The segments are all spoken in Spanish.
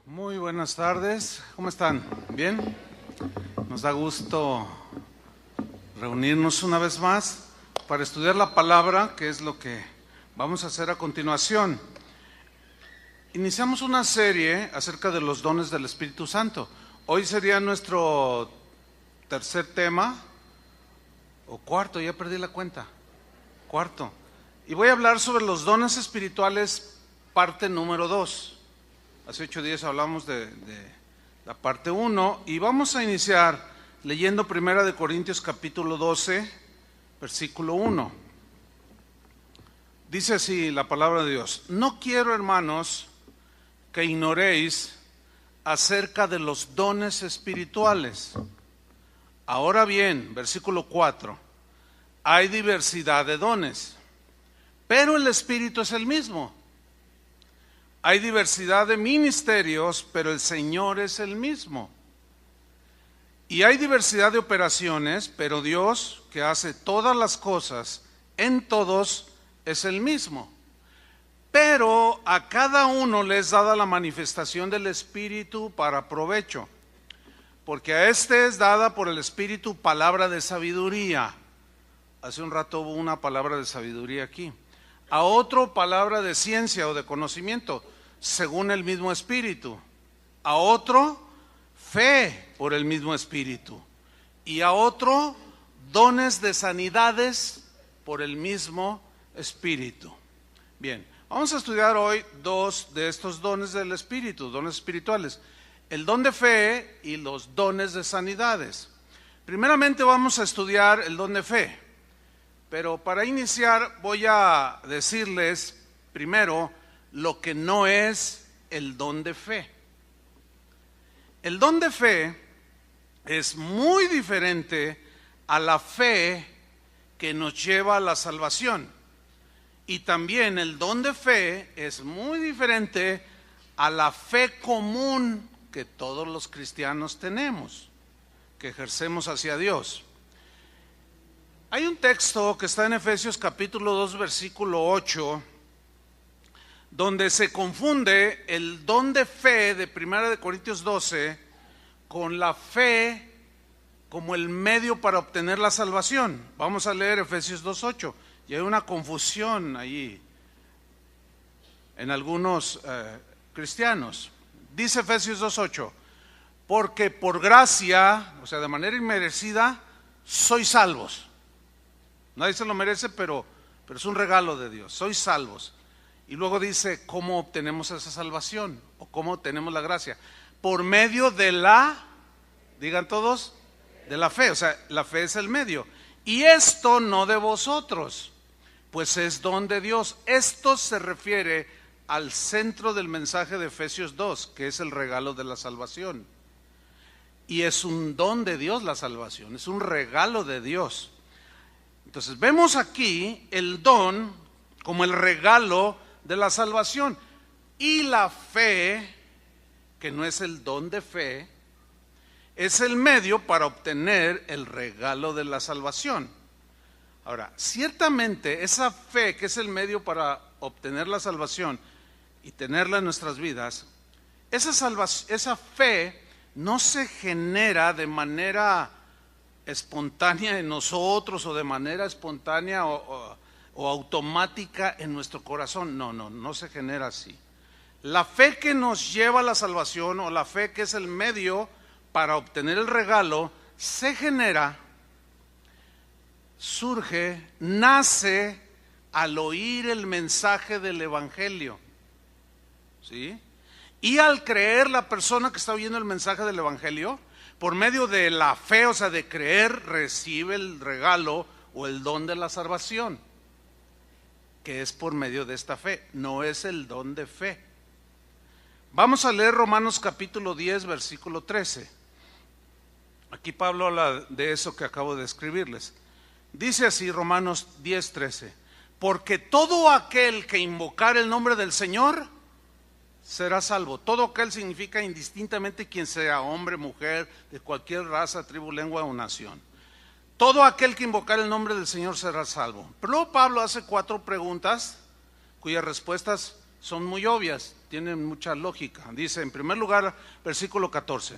Muy buenas tardes, ¿cómo están? ¿Bien? Nos da gusto reunirnos una vez más para estudiar la palabra, que es lo que vamos a hacer a continuación. Iniciamos una serie acerca de los dones del Espíritu Santo. Hoy sería nuestro tercer tema, o cuarto, ya perdí la cuenta, cuarto. Y voy a hablar sobre los dones espirituales, parte número 2. Hace 8 días hablamos de la parte 1 y vamos a iniciar leyendo 1 Corintios capítulo 12, versículo 1. Dice así la palabra de Dios: no quiero, hermanos, que ignoréis acerca de los dones espirituales. Ahora bien, versículo 4, hay diversidad de dones, pero el Espíritu es el mismo. Hay diversidad de ministerios, pero el Señor es el mismo. Y hay diversidad de operaciones, pero Dios, que hace todas las cosas en todos, es el mismo. Pero a cada uno le es dada la manifestación del Espíritu para provecho. Porque a este es dada por el Espíritu palabra de sabiduría. Hace un rato hubo una palabra de sabiduría aquí. A otro palabra de ciencia o de conocimiento, según el mismo Espíritu. A otro fe por el mismo Espíritu. Y a otro dones de sanidades por el mismo Espíritu. Bien, vamos a estudiar hoy dos de estos dones del Espíritu, dones espirituales. El don de fe y los dones de sanidades. Primeramente vamos a estudiar el don de fe. Pero para iniciar voy a decirles primero lo que no es el don de fe. El don de fe es muy diferente a la fe que nos lleva a la salvación. Y también el don de fe es muy diferente a la fe común que todos los cristianos tenemos, que ejercemos hacia Dios. Hay un texto que está en Efesios capítulo 2, versículo 8, donde se confunde el don de fe de 1 Corintios 12 con la fe como el medio para obtener la salvación. Vamos a leer Efesios 2:8, y hay una confusión allí en algunos cristianos. Dice Efesios 2:8, porque por gracia, o sea, de manera inmerecida, sois salvos. Nadie se lo merece, pero es un regalo de Dios. Sois salvos. Y luego dice, ¿cómo obtenemos esa salvación? ¿O cómo obtenemos la gracia? Por medio de la, digan todos, de la fe. O sea, la fe es el medio. Y esto no de vosotros, pues es don de Dios. Esto se refiere al centro del mensaje de Efesios 2, que es el regalo de la salvación. Y es un don de Dios la salvación, es un regalo de Dios. Entonces vemos aquí el don como el regalo de la salvación, y la fe, que no es el don de fe, es el medio para obtener el regalo de la salvación. Ahora, ciertamente esa fe, que es el medio para obtener la salvación y tenerla en nuestras vidas, esa fe no se genera de manera espontánea en nosotros, o de manera espontánea o automática en nuestro corazón. No se genera así. La fe que nos lleva a la salvación, o la fe que es el medio para obtener el regalo, se genera, surge, nace al oír el mensaje del Evangelio, ¿sí? Y al creer, la persona que está oyendo el mensaje del Evangelio, por medio de la fe, o sea, de creer, recibe el regalo o el don de la salvación, que es por medio de esta fe, no es el don de fe. Vamos a leer Romanos capítulo 10, versículo 13. Aquí Pablo habla de eso que acabo de escribirles. Dice así Romanos 10, 13: porque todo aquel que invocar el nombre del Señor será salvo. Todo aquel significa indistintamente quien sea, hombre, mujer, de cualquier raza, tribu, lengua o nación. Todo aquel que invocar el nombre del Señor será salvo. Pero luego Pablo hace 4 preguntas cuyas respuestas son muy obvias. tienen mucha lógica. Dice, en primer lugar, versículo 14.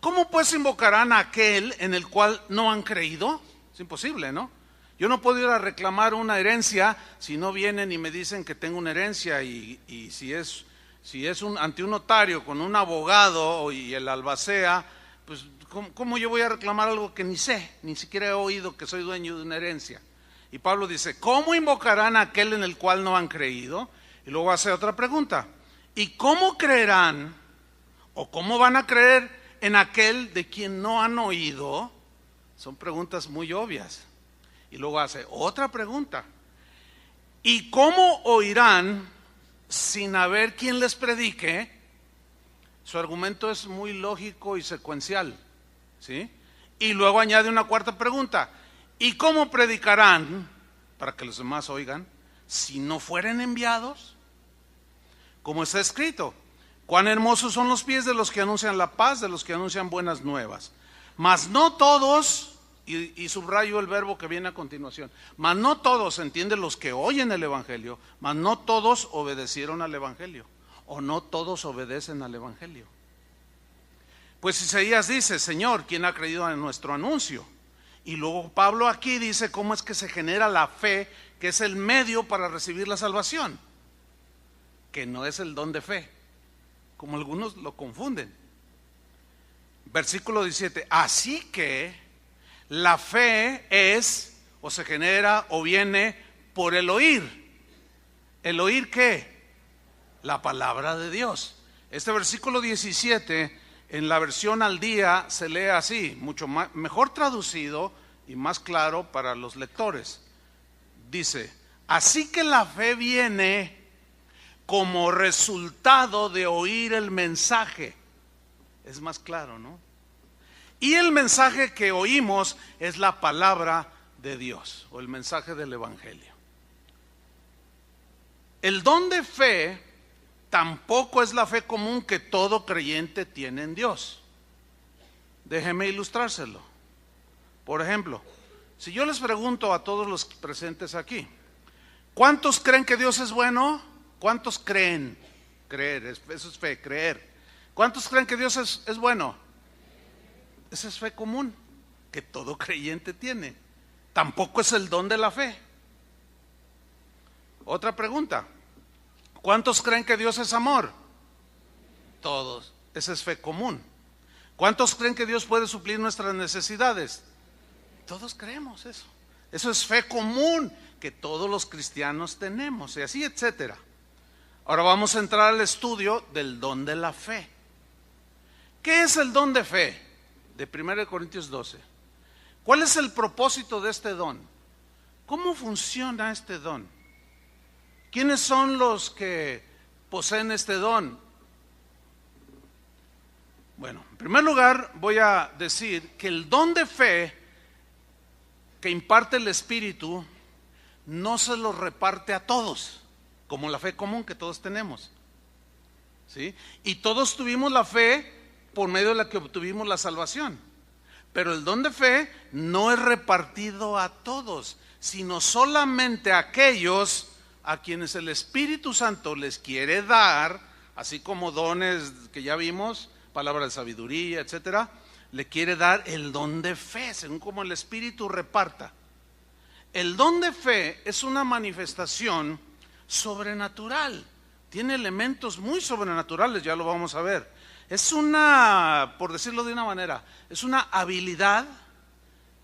¿Cómo pues invocarán a aquel en el cual no han creído? Es imposible, ¿no? Yo no puedo ir a reclamar una herencia si no vienen y me dicen que tengo una herencia, y si es ante un notario con un abogado y el albacea, pues ¿cómo yo voy a reclamar algo que ni sé, ni siquiera he oído que soy dueño de una herencia? Y Pablo dice, ¿cómo invocarán a aquel en el cual no han creído? Y luego hace otra pregunta, ¿y cómo creerán o cómo van a creer en aquel de quien no han oído? Son preguntas muy obvias. Y luego hace otra pregunta, ¿y cómo oirán sin haber quien les predique? Su argumento es muy lógico y secuencial, ¿sí? Y luego añade una cuarta pregunta, ¿y cómo predicarán para que los demás oigan si no fueren enviados? Como está escrito, cuán hermosos son los pies de los que anuncian la paz, de los que anuncian buenas nuevas. Mas no todos, y subrayo el verbo que viene a continuación, mas no todos, entiende, los que oyen el evangelio, mas no todos obedecieron al evangelio, o no todos obedecen al evangelio. Pues Isaías dice, Señor, ¿quién ha creído en nuestro anuncio? Y luego Pablo aquí dice cómo es que se genera la fe, que es el medio para recibir la salvación, que no es el don de fe, como algunos lo confunden. Versículo 17, así que la fe es, o se genera, o viene por el oír. ¿El oír qué? La palabra de Dios. Este versículo 17, en la versión al día, se lee así, mucho mejor traducido y más claro para los lectores. Dice, así que la fe viene como resultado de oír el mensaje. Es más claro, ¿no? Y el mensaje que oímos es la palabra de Dios, o el mensaje del evangelio. El don de fe tampoco es la fe común que todo creyente tiene en Dios. Déjeme ilustrárselo. Por ejemplo, si yo les pregunto a todos los presentes aquí, ¿cuántos creen que Dios es bueno? ¿Cuántos creen? Creer, eso es fe, creer. ¿Cuántos creen que Dios es bueno? Esa es fe común que todo creyente tiene. Tampoco es el don de la fe. Otra pregunta, ¿cuántos creen que Dios es amor? Todos. Esa es fe común. ¿Cuántos creen que Dios puede suplir nuestras necesidades? Todos creemos eso. Eso es fe común que todos los cristianos tenemos, y así, etcétera. Ahora vamos a entrar al estudio del don de la fe. ¿Qué es el don de fe? De 1 Corintios 12. ¿Cuál es el propósito de este don? ¿Cómo funciona este don? ¿Quiénes son los que poseen este don? Bueno, en primer lugar voy a decir que el don de fe que imparte el Espíritu no se lo reparte a todos, como la fe común que todos tenemos, ¿sí? Y todos tuvimos la fe por medio de la que obtuvimos la salvación. Pero el don de fe no es repartido a todos, sino solamente a aquellos a quienes el Espíritu Santo les quiere dar, así como dones que ya vimos, palabra de sabiduría, etcétera, le quiere dar el don de fe, según como el Espíritu reparta. El don de fe es una manifestación sobrenatural, tiene elementos muy sobrenaturales, ya lo vamos a ver. Es una, por decirlo de una manera, es una habilidad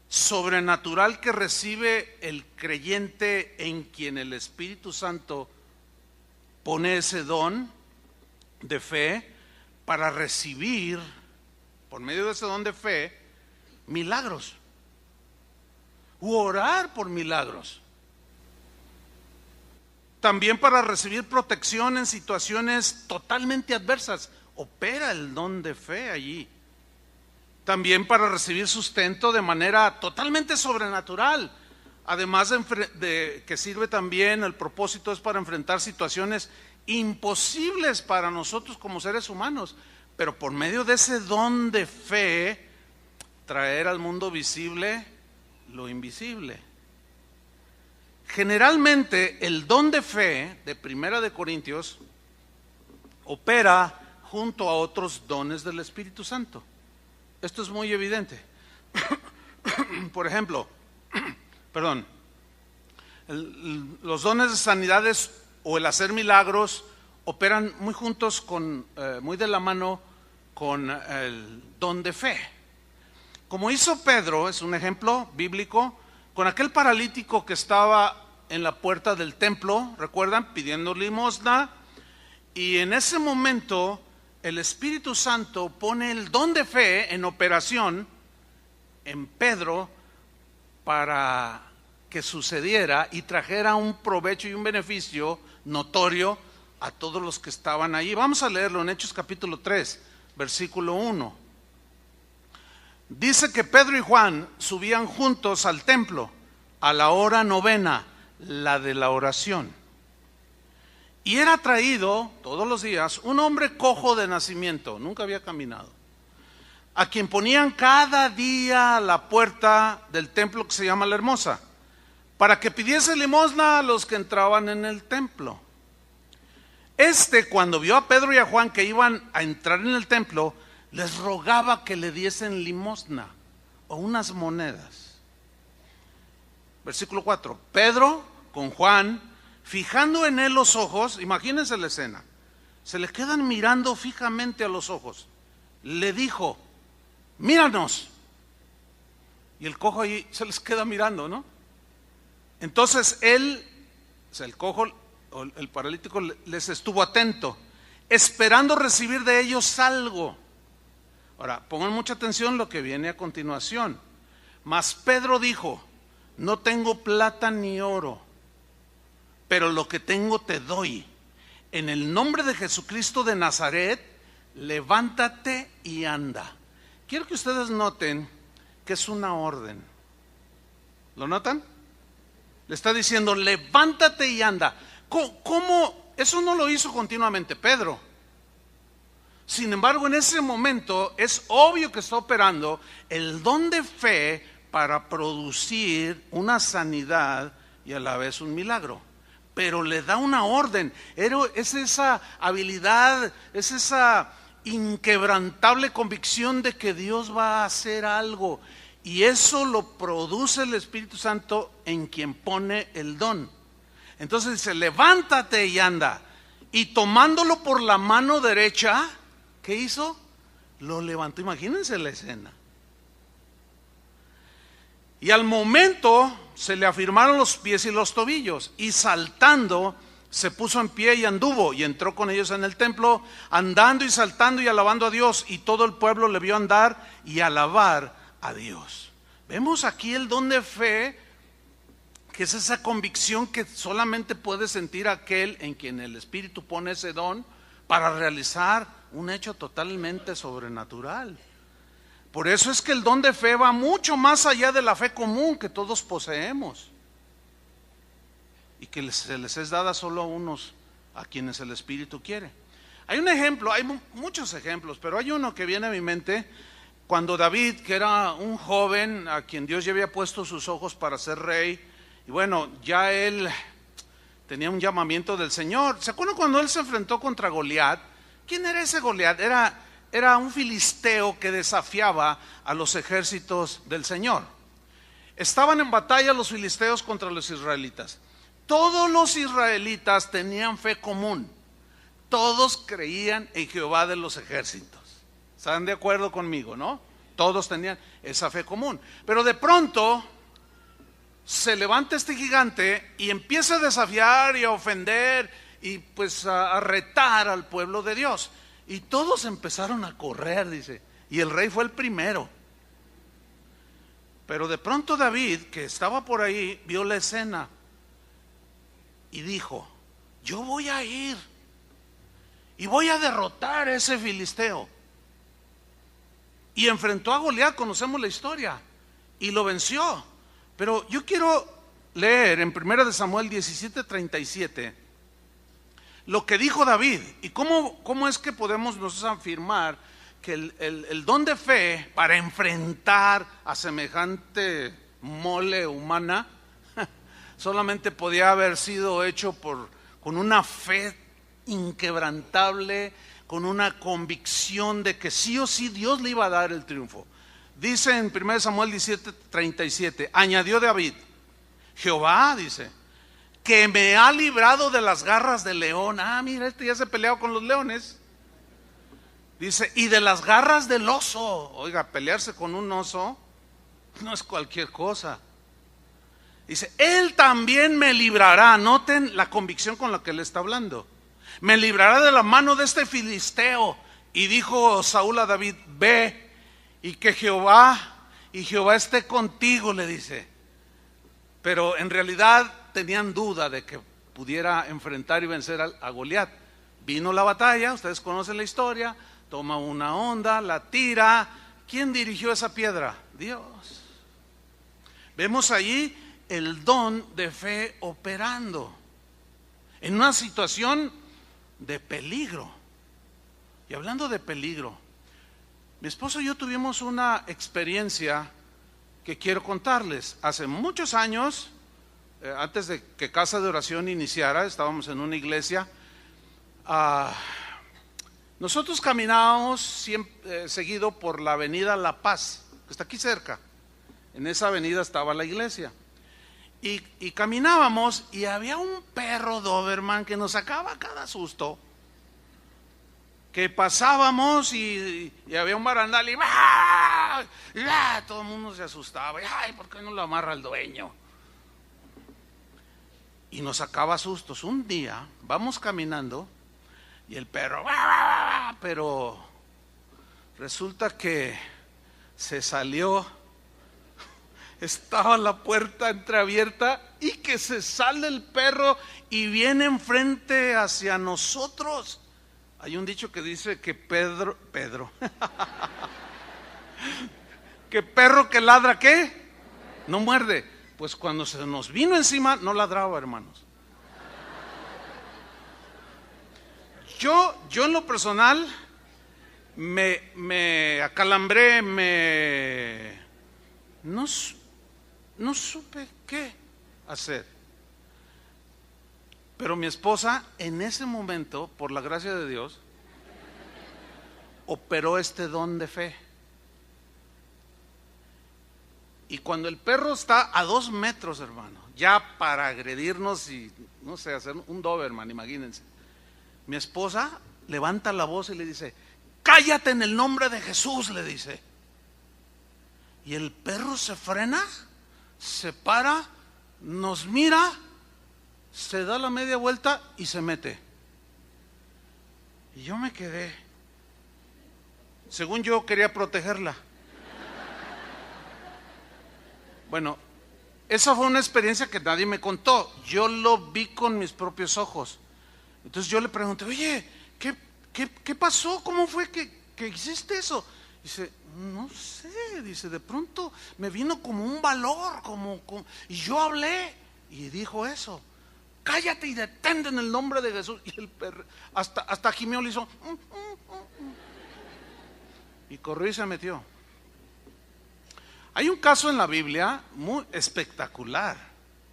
sobrenatural que recibe el creyente en quien el Espíritu Santo pone ese don de fe para recibir, por medio de ese don de fe, milagros, u orar por milagros. También para recibir protección en situaciones totalmente adversas. Opera el don de fe allí. También para recibir sustento de manera totalmente sobrenatural. Además de que sirve también, el propósito es para enfrentar situaciones imposibles para nosotros como seres humanos. Pero por medio de ese don de fe, traer al mundo visible lo invisible. Generalmente el don de fe de 1 Corintios opera junto a otros dones del Espíritu Santo. Esto es muy evidente. Por ejemplo, los dones de sanidades o el hacer milagros operan muy juntos muy de la mano con el don de fe. Como hizo Pedro, es un ejemplo bíblico, con aquel paralítico que estaba en la puerta del templo, recuerdan, pidiendo limosna, y en ese momento el Espíritu Santo pone el don de fe en operación en Pedro para que sucediera y trajera un provecho y un beneficio notorio a todos los que estaban allí. Vamos a leerlo en Hechos capítulo 3, versículo 1. Dice que Pedro y Juan subían juntos al templo a la hora novena, la de la oración. Y era traído todos los días un hombre cojo de nacimiento, nunca había caminado, a quien ponían cada día a la puerta del templo que se llama La Hermosa, para que pidiese limosna a los que entraban en el templo. Cuando vio a Pedro y a Juan que iban a entrar en el templo, les rogaba que le diesen limosna o unas monedas. Versículo 4. Pedro con Juan, fijando en él los ojos, imagínense la escena, se le quedan mirando fijamente a los ojos. Le dijo: míranos. Y el cojo ahí se les queda mirando, ¿no? Entonces él, o sea, el cojo, el paralítico, les estuvo atento, esperando recibir de ellos algo. Ahora, pongan mucha atención lo que viene a continuación. Mas Pedro dijo: no tengo plata ni oro, pero lo que tengo te doy. En el nombre de Jesucristo de Nazaret, levántate y anda. Quiero que ustedes noten que es una orden. ¿Lo notan? Le está diciendo: levántate y anda. ¿Cómo? Eso no lo hizo continuamente Pedro. Sin embargo, en ese momento es obvio que está operando el don de fe para producir una sanidad y a la vez un milagro. Pero le da una orden. Es esa habilidad, es esa inquebrantable convicción de que Dios va a hacer algo. Y eso lo produce el Espíritu Santo en quien pone el don. Entonces dice: levántate y anda. Y tomándolo por la mano derecha, ¿qué hizo? Lo levantó. Imagínense la escena. Y al momento se le afirmaron los pies y los tobillos, y saltando se puso en pie y anduvo, y entró con ellos en el templo, andando y saltando y alabando a Dios, y todo el pueblo le vio andar y alabar a Dios. Vemos aquí el don de fe, que es esa convicción que solamente puede sentir aquel en quien el Espíritu pone ese don para realizar un hecho totalmente sobrenatural. Por eso es que el don de fe va mucho más allá de la fe común que todos poseemos, y que se les es dada solo a unos a quienes el Espíritu quiere. Hay un ejemplo, hay muchos ejemplos, pero hay uno que viene a mi mente. Cuando David, que era un joven a quien Dios ya había puesto sus ojos para ser rey, y bueno, ya él tenía un llamamiento del Señor. ¿Se acuerdan cuando él se enfrentó contra Goliat? ¿Quién era ese Goliat? Era un filisteo que desafiaba a los ejércitos del Señor. Estaban en batalla los filisteos contra los israelitas. Todos los israelitas tenían fe común. Todos creían en Jehová de los ejércitos. ¿Están de acuerdo conmigo, no? Todos tenían esa fe común. Pero de pronto se levanta este gigante y empieza a desafiar y a ofender y pues a retar al pueblo de Dios. Y todos empezaron a correr, dice, y el rey fue el primero. Pero de pronto David, que estaba por ahí, vio la escena y dijo: yo voy a ir y voy a derrotar a ese filisteo. Y enfrentó a Goliat, conocemos la historia, y lo venció. Pero yo quiero leer en 1 Samuel 17:37 lo que dijo David, y cómo es que podemos nosotros afirmar que el don de fe para enfrentar a semejante mole humana solamente podía haber sido hecho con una fe inquebrantable, con una convicción de que sí o sí Dios le iba a dar el triunfo. Dice en 1 Samuel 17:37, añadió David, Jehová, dice, que me ha librado de las garras del león. Ah, mira, este ya se peleó con los leones. Dice, y de las garras del oso. Oiga, pelearse con un oso no es cualquier cosa. Dice, él también me librará. Noten la convicción con la que le está hablando. Me librará de la mano de este filisteo. Y dijo Saúl a David, ve, y que Jehová esté contigo, le dice. Pero en realidad tenían duda de que pudiera enfrentar y vencer a Goliat. Vino la batalla, ustedes conocen la historia, toma una onda, la tira. ¿Quién dirigió esa piedra? Dios. Vemos allí el don de fe operando en una situación de peligro. Y hablando de peligro, mi esposo y yo tuvimos una experiencia que quiero contarles. Hace muchos años, antes de que Casa de Oración iniciara, estábamos en una iglesia. Nosotros caminábamos seguido por la avenida La Paz, que está aquí cerca. En esa avenida estaba la iglesia. Y caminábamos y había un perro Doberman que nos sacaba cada susto. Que pasábamos y había un barandal y todo el mundo se asustaba. Ay, ¿por qué no lo amarra el dueño? Y nos sacaba sustos. Un día vamos caminando y el perro, pero resulta que se salió, estaba la puerta entreabierta y que se sale el perro y viene enfrente hacia nosotros. Hay un dicho que dice que Pedro, que perro que ladra, ¿qué? No muerde. Pues cuando se nos vino encima, no ladraba, hermanos. Yo en lo personal me acalambré, no supe qué hacer. Pero mi esposa en ese momento, por la gracia de Dios, operó este don de fe. Y cuando el perro está a 2 metros, hermano, ya para agredirnos y, no sé, hacer un Doberman, imagínense. Mi esposa levanta la voz y le dice, cállate en el nombre de Jesús, le dice. Y el perro se frena, se para, nos mira, se da la media vuelta y se mete. Y yo me quedé. Según yo quería protegerla. Bueno, esa fue una experiencia que nadie me contó. Yo lo vi con mis propios ojos. Entonces yo le pregunté, oye, ¿qué pasó? ¿Cómo fue que hiciste eso? Dice, no sé, dice, de pronto me vino como un valor, y yo hablé y dijo eso. Cállate y detente en el nombre de Jesús. Y el perro, hasta gimió, le hizo y corrió y se metió. Hay un caso en la Biblia muy espectacular,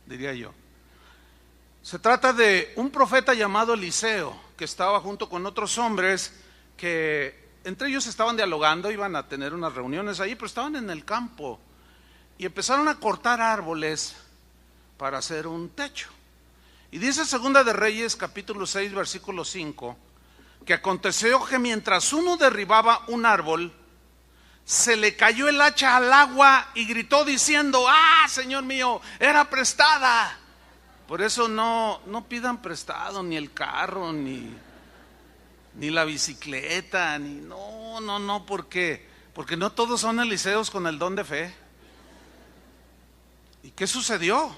diría yo. Se trata de un profeta llamado Eliseo, que estaba junto con otros hombres que entre ellos estaban dialogando, iban a tener unas reuniones ahí, pero estaban en el campo y empezaron a cortar árboles para hacer un techo. Y dice Segunda de Reyes, capítulo 6, versículo 5, que aconteció que mientras uno derribaba un árbol, se le cayó el hacha al agua y gritó diciendo, Señor mío, era prestada. Por eso no pidan prestado ni el carro, ni la bicicleta, no, porque no todos son Eliseos con el don de fe. ¿Y qué sucedió?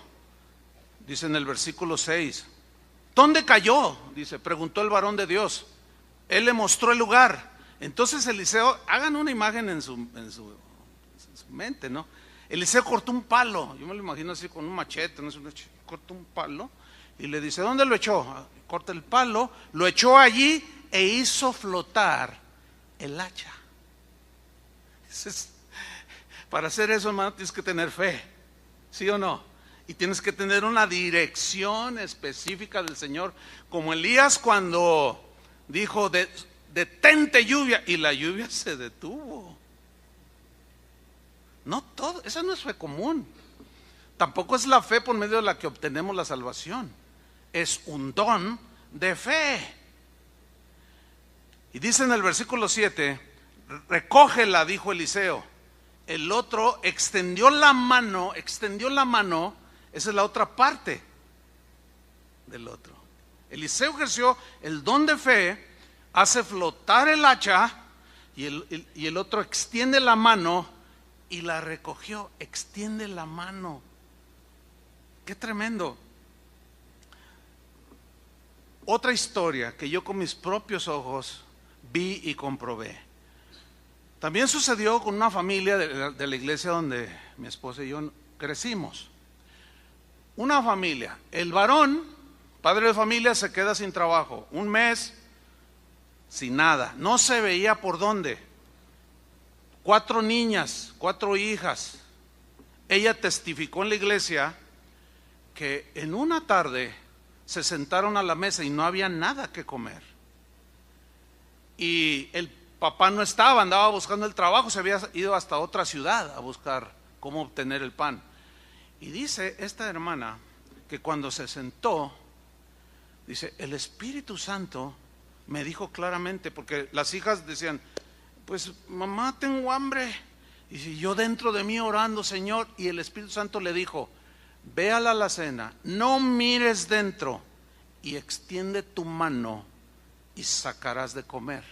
Dice en el versículo 6, ¿dónde cayó? Dice, preguntó el varón de Dios. Él le mostró el lugar. Entonces Eliseo, hagan una imagen en su mente, ¿no? Eliseo cortó un palo, yo me lo imagino así con un machete, ¿no? Cortó un palo y le dice, ¿dónde lo echó? Corta el palo, lo echó allí e hizo flotar el hacha. Para hacer eso, hermano, tienes que tener fe, ¿sí o no? Y tienes que tener una dirección específica del Señor, como Elías cuando dijo, detente lluvia, y la lluvia se detuvo. No todo, esa no es fe común. Tampoco es la fe por medio de la que obtenemos la salvación. Es un don de fe. Y dice en el versículo 7, recógela, dijo Eliseo. El otro extendió la mano, esa es la otra parte del otro. Eliseo ejerció el don de fe, hace flotar el hacha y el otro extiende la mano y la recogió. Extiende la mano. Qué tremendo. Otra historia que yo con mis propios ojos vi y comprobé. También sucedió con una familia de la iglesia donde mi esposa y yo crecimos. Una familia, el varón, padre de familia, se queda sin trabajo, un mes, sin nada, no se veía por dónde. 4 niñas, 4 hijas. Ella testificó en la iglesia que en una tarde se sentaron a la mesa y no había nada que comer. Y el papá no estaba, andaba buscando el trabajo, se había ido hasta otra ciudad a buscar cómo obtener el pan. Y dice esta hermana que cuando se sentó, dice, el Espíritu Santo me dijo claramente, porque las hijas decían, pues mamá, tengo hambre. Y si yo dentro de mí orando, Señor, y el Espíritu Santo le dijo, ve a la alacena, no mires dentro y extiende tu mano y sacarás de comer.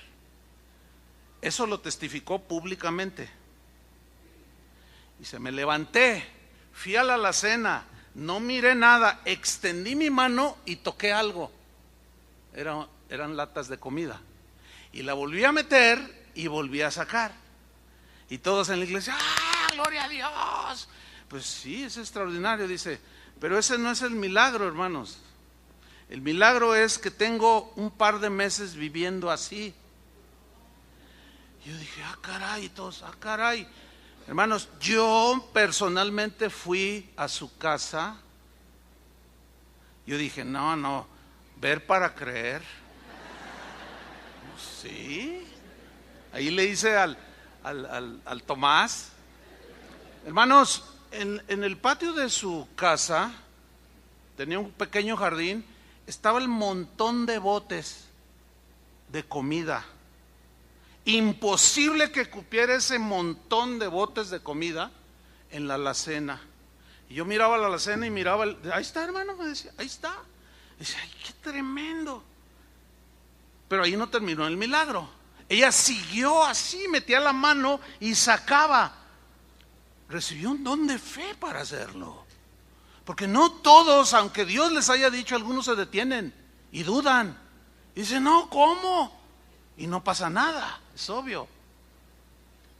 Eso lo testificó públicamente. Y se me levanté, fui a la alacena, no miré nada, extendí mi mano y toqué algo. Eran latas de comida. Y la volví a meter y volví a sacar. Y todos en la iglesia, ¡ah, gloria a Dios! Pues sí, es extraordinario, dice. Pero ese no es el milagro, hermanos. El milagro es que tengo un par de meses viviendo así. Yo dije, ah, caray, y todos, ah, caray. Hermanos, yo personalmente fui a su casa. Yo dije, no, ver para creer. Sí. Ahí le hice al Tomás. Hermanos, en el patio de su casa, tenía un pequeño jardín, estaba el montón de botes de comida. Imposible que cupiera ese montón de botes de comida en la alacena. Y yo miraba la alacena y miraba, ahí está, hermano, me decía, ahí está. Y decía, ay, qué tremendo. Pero ahí no terminó el milagro. Ella siguió así, metía la mano y sacaba. Recibió un don de fe para hacerlo. Porque no todos, aunque Dios les haya dicho, algunos se detienen y dudan. Y dicen, no, ¿cómo? Y no pasa nada, es obvio.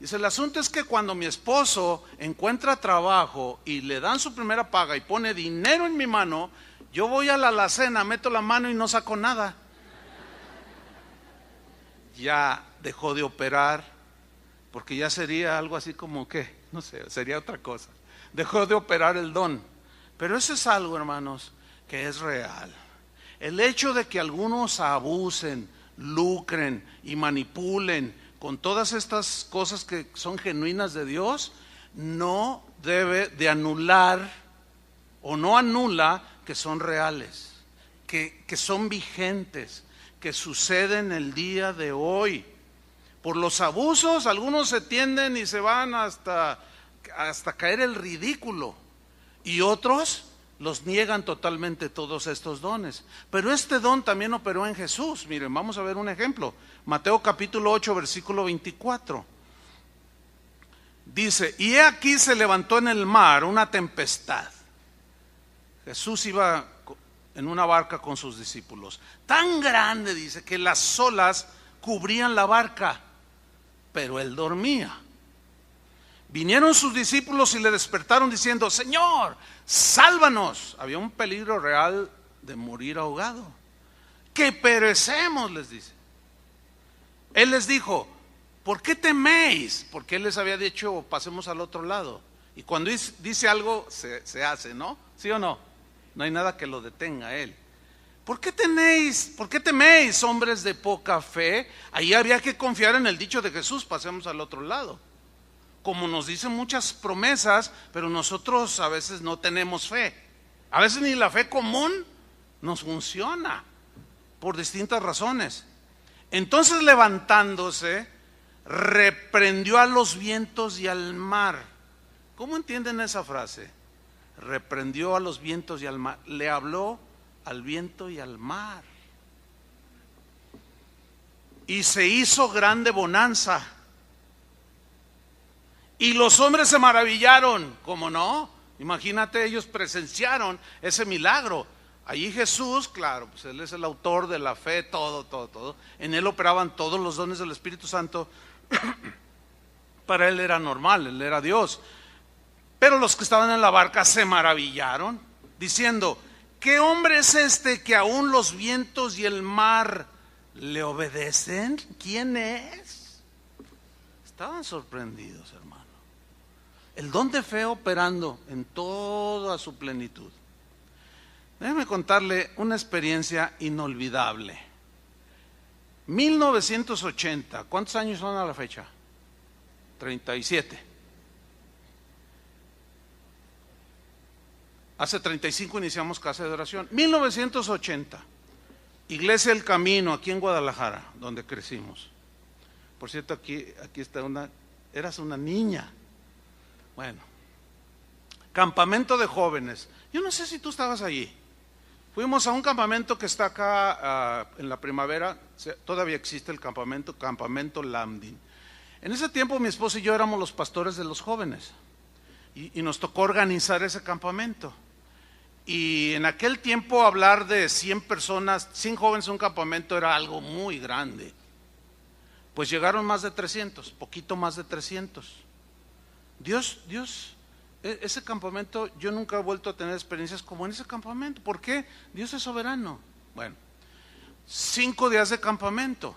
Dice, el asunto es que cuando mi esposo encuentra trabajo y le dan su primera paga y pone dinero en mi mano, yo voy a la alacena, meto la mano y no saco nada. Ya dejó de operar, porque ya sería algo así como que, no sé, sería otra cosa. Dejó de operar el don. Pero eso es algo, hermanos, que es real. El hecho de que algunos abusen, lucren y manipulen con todas estas cosas que son genuinas de Dios, no debe de anular o no anula que son reales, que son vigentes, que suceden el día de hoy. Por los abusos, algunos se tienden y se van hasta caer el ridículo, y otros los niegan totalmente todos estos dones. Pero este don también operó en Jesús. Miren, vamos a ver un ejemplo. Mateo capítulo 8, versículo 24. Dice, y he aquí se levantó en el mar una tempestad. Jesús iba en una barca con sus discípulos. Tan grande, dice, que las olas cubrían la barca, pero él dormía. Vinieron sus discípulos y le despertaron diciendo, Señor, sálvanos. Había un peligro real de morir ahogado. Que perecemos, les dice. Él les dijo, ¿por qué teméis? Porque él les había dicho, pasemos al otro lado. Y cuando dice algo, se hace, ¿no? ¿Sí o no? No hay nada que lo detenga a él. ¿Por qué teméis, hombres de poca fe? Ahí había que confiar en el dicho de Jesús. Pasemos al otro lado. Como nos dicen muchas promesas, pero nosotros a veces no tenemos fe. A veces ni la fe común nos funciona por distintas razones. Entonces, levantándose, reprendió a los vientos y al mar. ¿Cómo entienden esa frase? Reprendió a los vientos y al mar. Le habló al viento y al mar. Y se hizo grande bonanza. Y los hombres se maravillaron. ¿Cómo no? Imagínate, ellos presenciaron ese milagro. Allí Jesús, claro, pues Él es el autor de la fe, todo. En Él operaban todos los dones del Espíritu Santo. Para Él era normal, Él era Dios. Pero los que estaban en la barca se maravillaron, diciendo: ¿qué hombre es este que aún los vientos y el mar le obedecen? ¿Quién es? Estaban sorprendidos, hermano. El don de fe operando en toda su plenitud. Déjeme contarle una experiencia inolvidable. 1980, ¿cuántos años son a la fecha? 37. Hace 35 iniciamos Casa de Oración. 1980, Iglesia El Camino, aquí en Guadalajara, donde crecimos. Por cierto, aquí está eras una niña. Bueno, campamento de jóvenes. Yo no sé si tú estabas allí. Fuimos a un campamento que está acá en la primavera. Todavía existe el campamento Lambdin. En ese tiempo mi esposo y yo éramos los pastores de los jóvenes y nos tocó organizar ese campamento. Y en aquel tiempo hablar de 100 personas, 100 jóvenes en un campamento era algo muy grande. Pues llegaron más de 300, poquito más de 300. Dios, ese campamento, yo nunca he vuelto a tener experiencias como en ese campamento. ¿Por qué? Dios es soberano. Bueno, 5 días de campamento.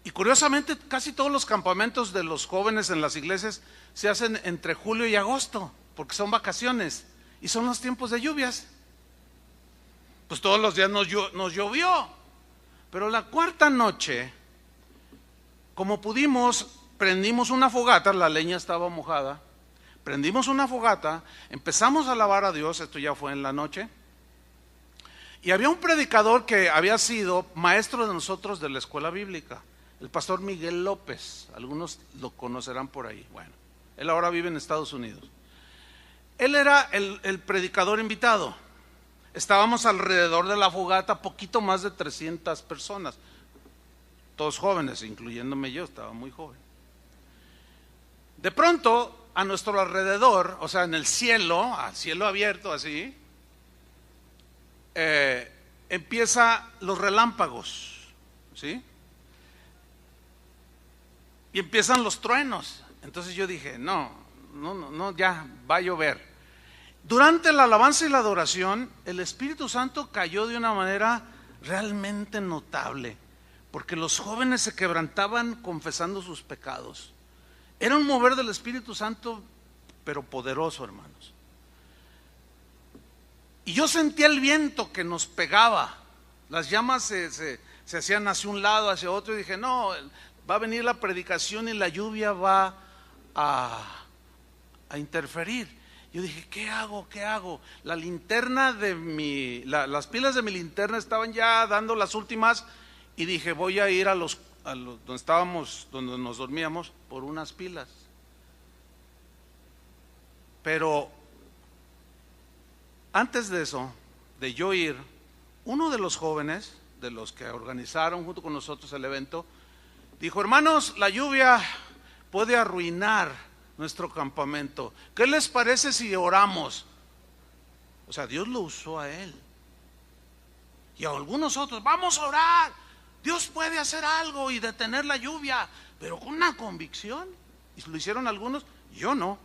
Y curiosamente casi todos los campamentos de los jóvenes en las iglesias se hacen entre julio y agosto, porque son vacaciones y son los tiempos de lluvias. Pues todos los días nos llovió. Pero la cuarta noche, como pudimos, prendimos una fogata, la leña estaba mojada. Prendimos una fogata, empezamos a alabar a Dios, esto ya fue en la noche. Y había un predicador que había sido maestro de nosotros de la escuela bíblica, el pastor Miguel López, algunos lo conocerán por ahí. Bueno, él ahora vive en Estados Unidos. Él era el predicador invitado. Estábamos alrededor de la fogata, poquito más de 300 personas, todos jóvenes, incluyéndome yo, estaba muy joven. De pronto, a nuestro alrededor, o sea, en el cielo, a cielo abierto así, empieza los relámpagos, ¿sí? Y empiezan los truenos. Entonces yo dije, no, ya va a llover. Durante la alabanza y la adoración, el Espíritu Santo cayó de una manera realmente notable, porque los jóvenes se quebrantaban confesando sus pecados. Era un mover del Espíritu Santo, pero poderoso, hermanos. Y yo sentía el viento que nos pegaba. Las llamas se hacían hacia un lado, hacia otro, y dije, no, va a venir la predicación y la lluvia va a interferir. Yo dije, ¿qué hago? La linterna las pilas de mi linterna estaban ya dando las últimas, y dije, voy a ir a los donde estábamos, donde nos dormíamos, por unas pilas. Pero antes de eso, de yo ir, uno de los jóvenes, de los que organizaron junto con nosotros el evento, dijo, hermanos, la lluvia puede arruinar nuestro campamento. ¿Qué les parece si oramos? O sea, Dios lo usó a él. Y a algunos otros, vamos a orar. Dios puede hacer algo y detener la lluvia, pero con una convicción. Y lo hicieron algunos, yo no.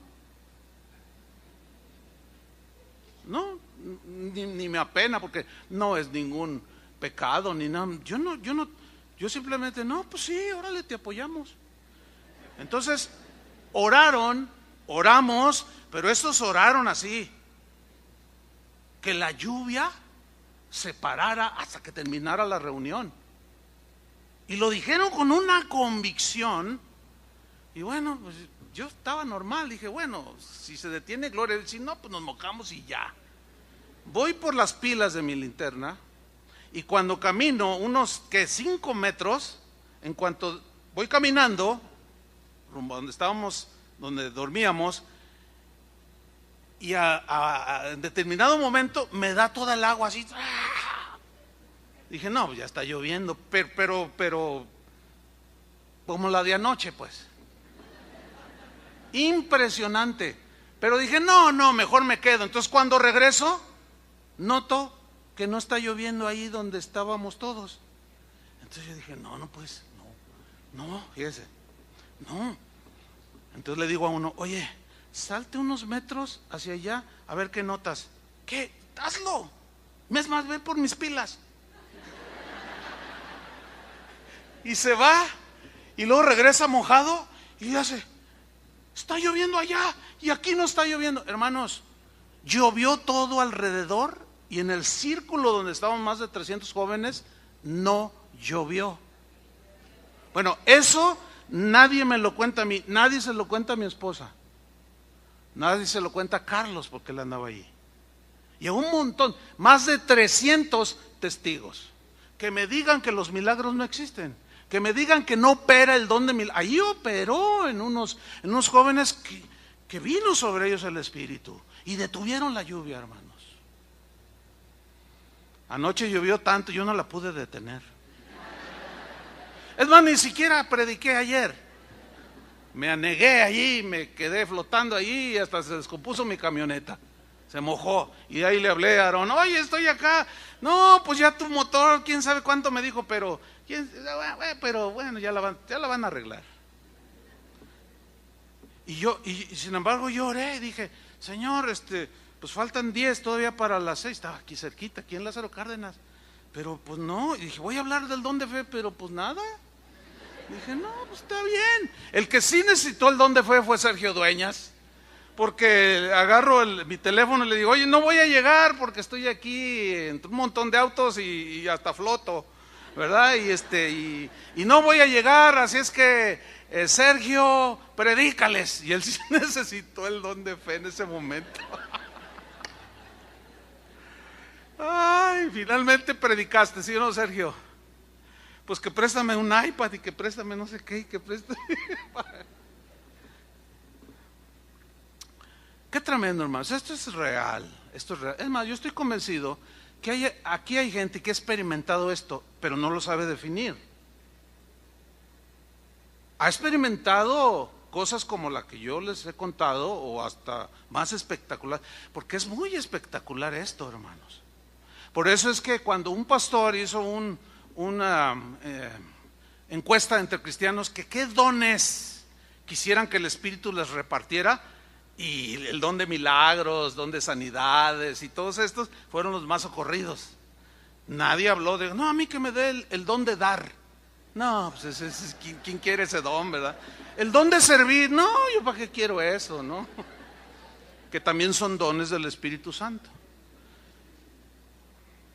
No, ni me apena, porque no es ningún pecado, ni nada. Yo simplemente, no, pues sí, órale, te apoyamos. Entonces, oramos, pero estos oraron así. que la lluvia se parara hasta que terminara la reunión. Y lo dijeron con una convicción. Y bueno, pues yo estaba normal, dije, bueno, si se detiene, gloria, si no, pues nos mojamos y ya. Voy por las pilas de mi linterna, y cuando camino unos 5 metros, en cuanto voy caminando rumbo a donde estábamos, donde dormíamos, y en determinado momento me da toda el agua así. Dije, no, ya está lloviendo, pero como la de anoche, pues. Impresionante. Pero dije, no, mejor me quedo. Entonces cuando regreso, noto que no está lloviendo ahí donde estábamos todos. Entonces yo dije, no, pues, no, fíjese, no. Entonces le digo a uno, oye, salte unos metros hacia allá, a ver qué notas. ¿Qué? Hazlo. Es más, ve por mis pilas. Y se va, y luego regresa mojado, y hace, está lloviendo allá, y aquí no está lloviendo. Hermanos, llovió todo alrededor, y en el círculo donde estaban más de 300 jóvenes, no llovió. Bueno, eso nadie me lo cuenta a mí, nadie se lo cuenta a mi esposa, nadie se lo cuenta a Carlos, porque él andaba ahí. Y a un montón, más de 300 testigos, que me digan que los milagros no existen, que me digan que no opera el don de milagros. Ahí operó en unos jóvenes que vino sobre ellos el Espíritu y detuvieron la lluvia, hermanos. Anoche llovió tanto, yo no la pude detener. Es más, ni siquiera prediqué ayer. Me anegué allí, me quedé flotando allí y hasta se descompuso mi camioneta. Se mojó. Y ahí le hablé a Aarón, oye, estoy acá. No, pues ya tu motor, quién sabe cuánto me dijo, pero bueno, ya la van a arreglar. Y sin embargo yo oré y dije, Señor, pues faltan 10 todavía para las 6. Estaba aquí cerquita, aquí en Lázaro Cárdenas. Pero pues no, y dije, voy a hablar del don de fe, pero pues nada. Dije, no, pues está bien. El que sí necesitó el don de fe fue Sergio Dueñas, porque agarro mi teléfono y le digo, oye, no voy a llegar porque estoy aquí entre un montón de autos y hasta floto, ¿verdad? Y no voy a llegar, así es que Sergio, predícales. Y él sí necesitó el don de fe en ese momento. Ay, finalmente predicaste, ¿sí o no, Sergio? Pues que préstame un iPad y que préstame no sé qué y que préstame. Qué tremendo, hermanos. Esto es real. Es más, yo estoy convencido que aquí hay gente que ha experimentado esto, pero no lo sabe definir. Ha experimentado cosas como la que yo les he contado o hasta más espectacular, porque es muy espectacular esto, hermanos. Por eso es que cuando un pastor hizo una encuesta entre cristianos que qué dones quisieran que el Espíritu les repartiera, y el don de milagros, don de sanidades y todos estos fueron los más ocurridos. Nadie habló de, no, a mí que me dé el don de dar. No, pues ¿quién quiere ese don, verdad? El don de servir, no, yo para qué quiero eso, ¿no? Que también son dones del Espíritu Santo,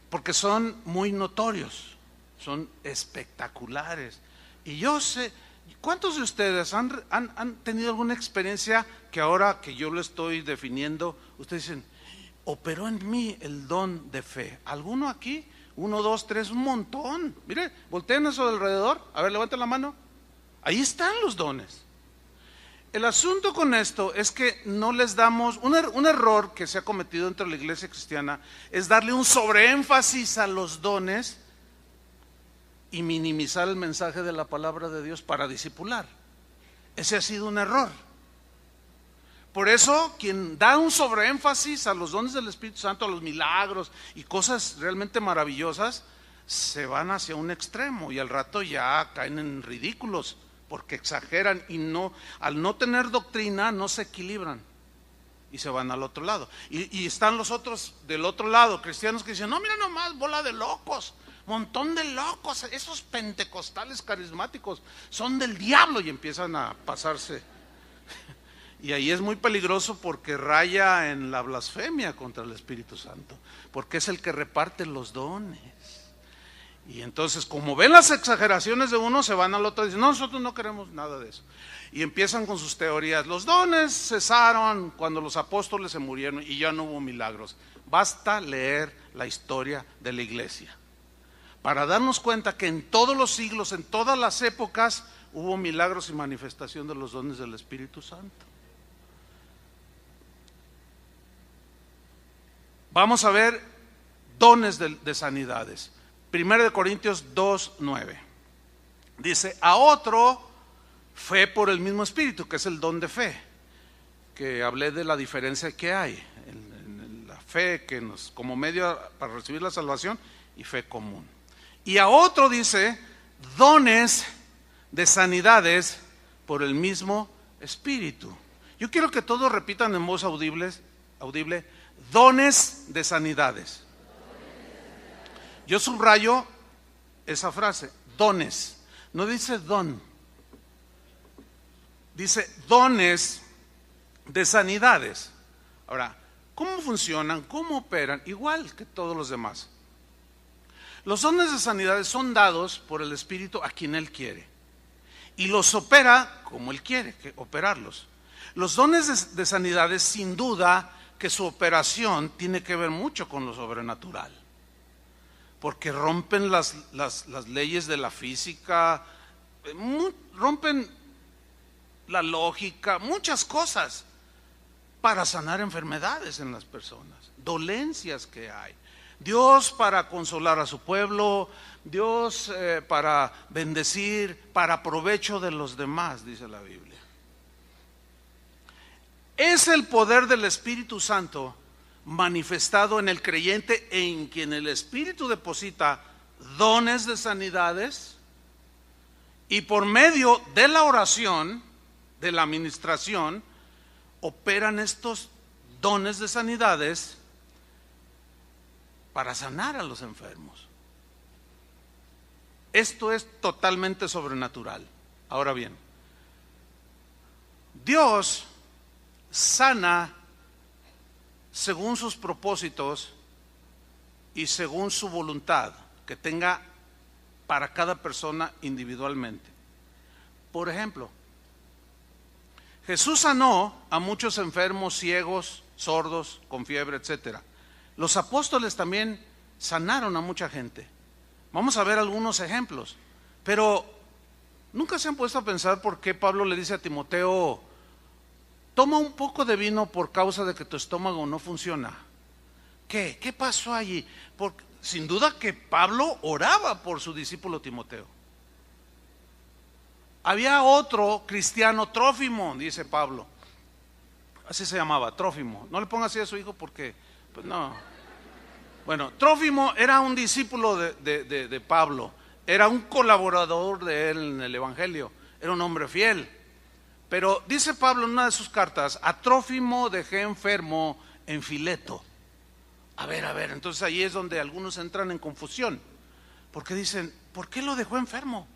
porque son muy notorios, son espectaculares. Y yo sé, ¿cuántos de ustedes han tenido alguna experiencia que ahora que yo lo estoy definiendo, ustedes dicen, operó en mí el don de fe? ¿Alguno aquí? 1, 2, 3, un montón. Mire, volteen eso alrededor, a ver, levanten la mano. Ahí están los dones. El asunto con esto es que no les damos, un error que se ha cometido dentro de la iglesia cristiana es darle un sobreénfasis a los dones y minimizar el mensaje de la palabra de Dios para discipular. Ese ha sido un error. Por eso quien da un sobreénfasis a los dones del Espíritu Santo, a los milagros y cosas realmente maravillosas, se van hacia un extremo y al rato ya caen en ridículos porque exageran y al no tener doctrina no se equilibran y se van al otro lado. Y están los otros del otro lado, cristianos que dicen, no, mira nomás, bola de locos, montón de locos, esos pentecostales carismáticos son del diablo, y empiezan a pasarse. Y ahí es muy peligroso porque raya en la blasfemia contra el Espíritu Santo, porque es el que reparte los dones. Y entonces, como ven las exageraciones de uno, se van al otro y dicen, no, nosotros no queremos nada de eso. Y empiezan con sus teorías. Los dones cesaron cuando los apóstoles se murieron y ya no hubo milagros. Basta leer la historia de la iglesia para darnos cuenta que en todos los siglos, en todas las épocas, hubo milagros y manifestación de los dones del Espíritu Santo. Vamos a ver dones de sanidades. 1 Corintios 2:9. Dice, a otro fe por el mismo Espíritu, que es el don de fe, que hablé de la diferencia que hay en la fe que nos como medio para recibir la salvación y fe común. Y a otro dice, dones de sanidades por el mismo Espíritu. Yo quiero que todos repitan en voz audible, dones de sanidades. Yo subrayo esa frase, dones. No dice don, dice dones de sanidades. Ahora, ¿cómo funcionan? ¿Cómo operan? Igual que todos los demás. Los dones de sanidades son dados por el Espíritu a quien Él quiere. Y los opera como Él quiere operarlos. Los dones de sanidades, sin duda, que su operación tiene que ver mucho con lo sobrenatural. Porque rompen las leyes de la física, rompen la lógica, muchas cosas para sanar enfermedades en las personas, dolencias que hay. Dios para consolar a su pueblo, Dios para bendecir, para provecho de los demás, dice la Biblia. Es el poder del Espíritu Santo manifestado en el creyente, en quien el Espíritu deposita dones de sanidades, y por medio de la oración, de la administración, operan estos dones de sanidades para sanar a los enfermos. Esto es totalmente sobrenatural. Ahora bien, Dios sana según sus propósitos y según su voluntad que tenga para cada persona individualmente. Por ejemplo, Jesús sanó a muchos enfermos, ciegos, sordos, con fiebre, etc. Los apóstoles también sanaron a mucha gente. Vamos a ver algunos ejemplos, pero ¿nunca se han puesto a pensar por qué Pablo le dice a Timoteo, toma un poco de vino por causa de que tu estómago no funciona? ¿Qué pasó allí? Porque sin duda que Pablo oraba por su discípulo Timoteo. Había otro cristiano, Trófimo, dice Pablo. Así se llamaba, Trófimo. No le ponga así a su hijo porque, pues no. Bueno, Trófimo era un discípulo de Pablo. Era un colaborador de él en el Evangelio. Era un hombre fiel. Pero dice Pablo en una de sus cartas, a Trófimo dejé enfermo en Fileto. A ver, entonces ahí es donde algunos entran en confusión. Porque dicen, ¿por qué lo dejó enfermo?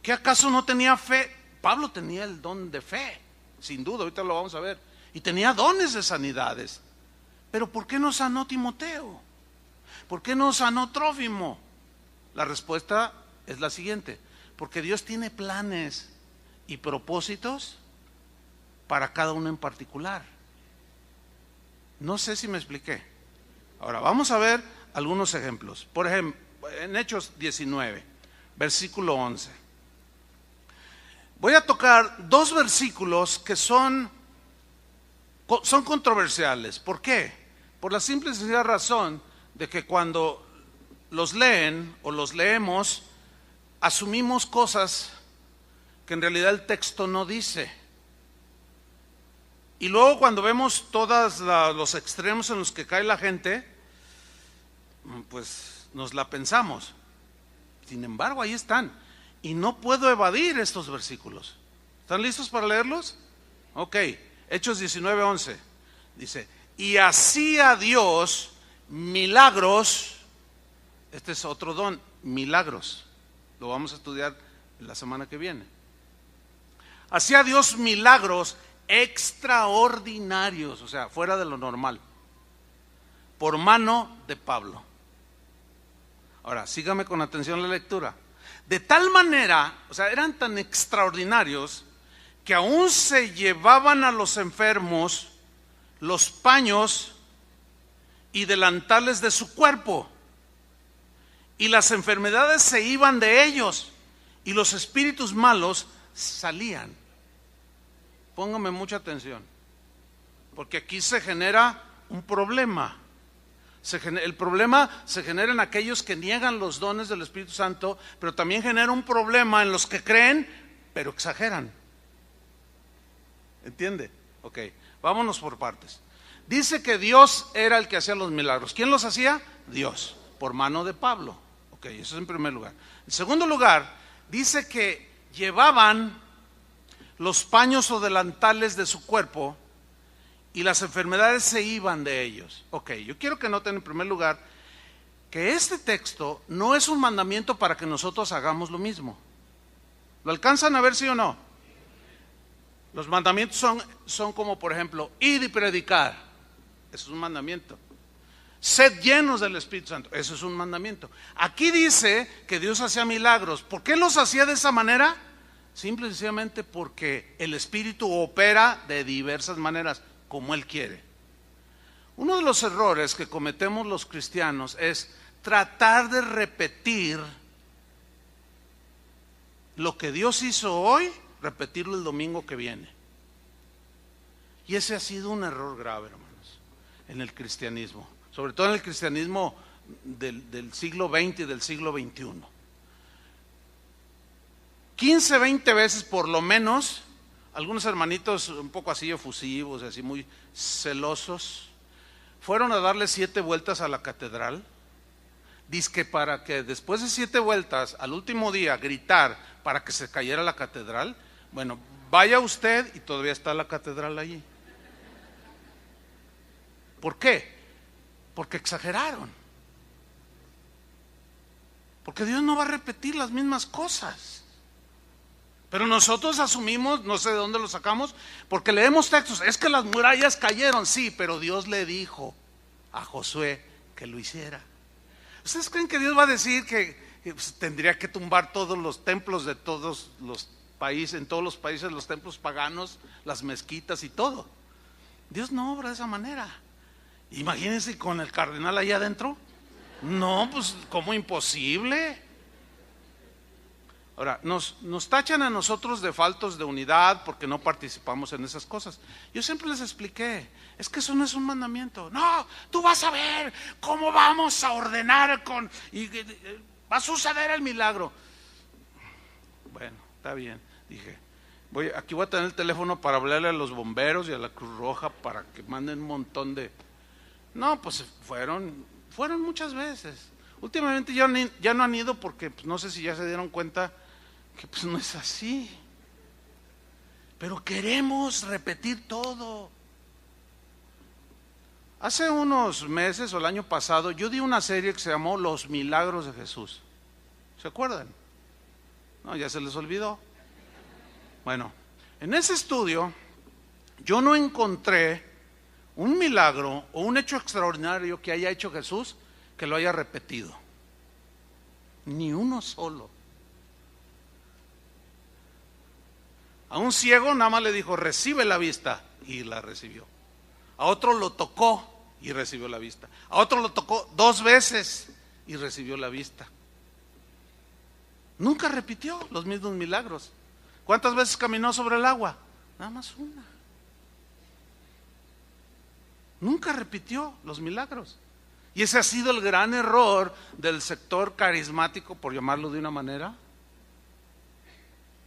¿Qué acaso no tenía fe? Pablo tenía el don de fe, sin duda, ahorita lo vamos a ver. Y tenía dones de sanidades. Pero ¿por qué no sanó Timoteo? ¿Por qué no sanó Trófimo? La respuesta es la siguiente: porque Dios tiene planes y propósitos para cada uno en particular. No sé si me expliqué. Ahora vamos a ver algunos ejemplos. Por ejemplo, en Hechos 19, versículo 11. Voy a tocar dos versículos que son controversiales. ¿Por qué? Por la simple y sencilla razón de que cuando los leen o los leemos, asumimos cosas que en realidad el texto no dice. Y luego cuando vemos todos los extremos en los que cae la gente, pues nos la pensamos. Sin embargo, ahí están. Y no puedo evadir estos versículos. ¿Están listos para leerlos? Ok, Hechos 19:11. Dice, y hacía Dios milagros. Este es otro don, milagros. Lo vamos a estudiar la semana que viene. Hacía Dios milagros extraordinarios, o sea, fuera de lo normal, por mano de Pablo. Ahora, sígame con atención la lectura. De tal manera, o sea, eran tan extraordinarios que aún se llevaban a los enfermos los paños y delantales de su cuerpo, y las enfermedades se iban de ellos, y los espíritus malos salían. Póngame mucha atención, porque aquí se genera un problema. El problema se genera en aquellos que niegan los dones del Espíritu Santo, pero también genera un problema en los que creen, pero exageran. ¿Entiende? Ok, vámonos por partes. Dice que Dios era el que hacía los milagros. ¿Quién los hacía? Dios, por mano de Pablo. Ok, eso es en primer lugar. En segundo lugar, dice que llevaban los paños o delantales de su cuerpo y las enfermedades se iban de ellos. Ok, yo quiero que noten en primer lugar que este texto no es un mandamiento para que nosotros hagamos lo mismo. ¿Lo alcanzan a ver, sí o no? Los mandamientos son como, por ejemplo, ir y predicar. Eso es un mandamiento. Sed llenos del Espíritu Santo. Eso es un mandamiento. Aquí dice que Dios hacía milagros. ¿Por qué los hacía de esa manera? Simple y sencillamente porque el Espíritu opera de diversas maneras, como Él quiere. Uno de los errores que cometemos los cristianos es tratar de repetir lo que Dios hizo hoy, repetirlo el domingo que viene. Y ese ha sido un error grave, hermanos, en el cristianismo, sobre todo en el cristianismo del siglo XX y del siglo XXI. 15, 20 veces por lo menos, algunos hermanitos un poco así efusivos, así muy celosos, fueron a darle 7 vueltas a la catedral, dizque para que después de 7 vueltas, al último día, gritar para que se cayera la catedral. Bueno, vaya usted y todavía está la catedral allí. ¿Por qué? Porque exageraron. Porque Dios no va a repetir las mismas cosas. Pero nosotros asumimos, no sé de dónde lo sacamos, porque leemos textos, es que las murallas cayeron, sí, pero Dios le dijo a Josué que lo hiciera. ¿Ustedes creen que Dios va a decir que tendría que tumbar todos los templos de todos los países, en todos los países, los templos paganos, las mezquitas y todo? Dios no obra de esa manera. Imagínense con el cardenal allá adentro. No, pues como imposible. Ahora, nos tachan a nosotros de faltos de unidad porque no participamos en esas cosas. Yo siempre les expliqué, es que eso no es un mandamiento. No, tú vas a ver cómo vamos a ordenar y va a suceder el milagro. Bueno, está bien, dije. Aquí voy a tener el teléfono para hablarle a los bomberos y a la Cruz Roja para que manden un montón de... No, pues fueron muchas veces. Últimamente ya no han ido porque pues, no sé si ya se dieron cuenta que pues no es así. Pero queremos repetir todo. Hace unos meses o el año pasado yo di una serie que se llamó Los Milagros de Jesús. ¿Se acuerdan? No, ya se les olvidó. Bueno, en ese estudio yo no encontré un milagro o un hecho extraordinario que haya hecho Jesús que lo haya repetido. Ni uno solo. A un ciego nada más le dijo, recibe la vista, y la recibió. A otro lo tocó y recibió la vista. A otro lo tocó 2 veces y recibió la vista. Nunca repitió los mismos milagros. ¿Cuántas veces caminó sobre el agua? Nada más una. Nunca repitió los milagros. Y ese ha sido el gran error del sector carismático, por llamarlo de una manera,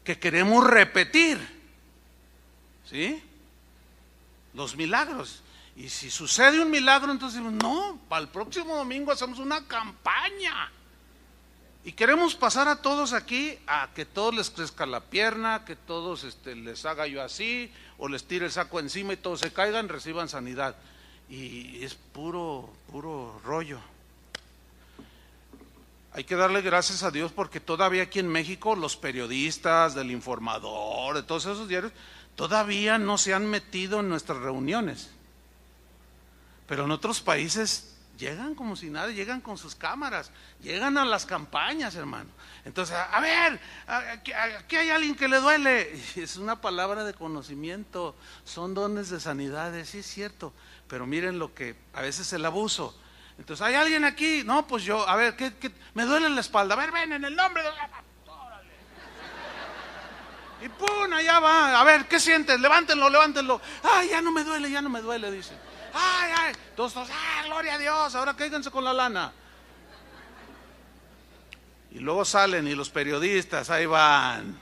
que queremos repetir, ¿sí? Los milagros. Y si sucede un milagro, entonces decimos, no, para el próximo domingo hacemos una campaña. Y queremos pasar a todos aquí a que todos les crezca la pierna, que todos les haga yo así, o les tire el saco encima y todos se caigan, reciban sanidad. Y es puro rollo. Hay que darle gracias a Dios porque todavía aquí en México los periodistas del Informador, de todos esos diarios, todavía no se han metido en nuestras reuniones. Pero en otros países llegan como si nada, llegan con sus cámaras, llegan a las campañas, hermano. Entonces, a ver, aquí hay alguien que le duele. Y es una palabra de conocimiento, son dones de sanidades, sí es cierto. Pero miren lo que a veces el abuso. Entonces, ¿hay alguien aquí? No, pues yo, a ver, ¿qué? Me duele la espalda. A ver, ven, en el nombre de... ¡Órale! Y ¡pum! Allá va. A ver, ¿qué sientes? Levántenlo. ¡Ay, ya no me duele! Dice. ¡Ay! Todos, gloria a Dios! Ahora cáiganse con la lana. Y luego salen y los periodistas, ahí van.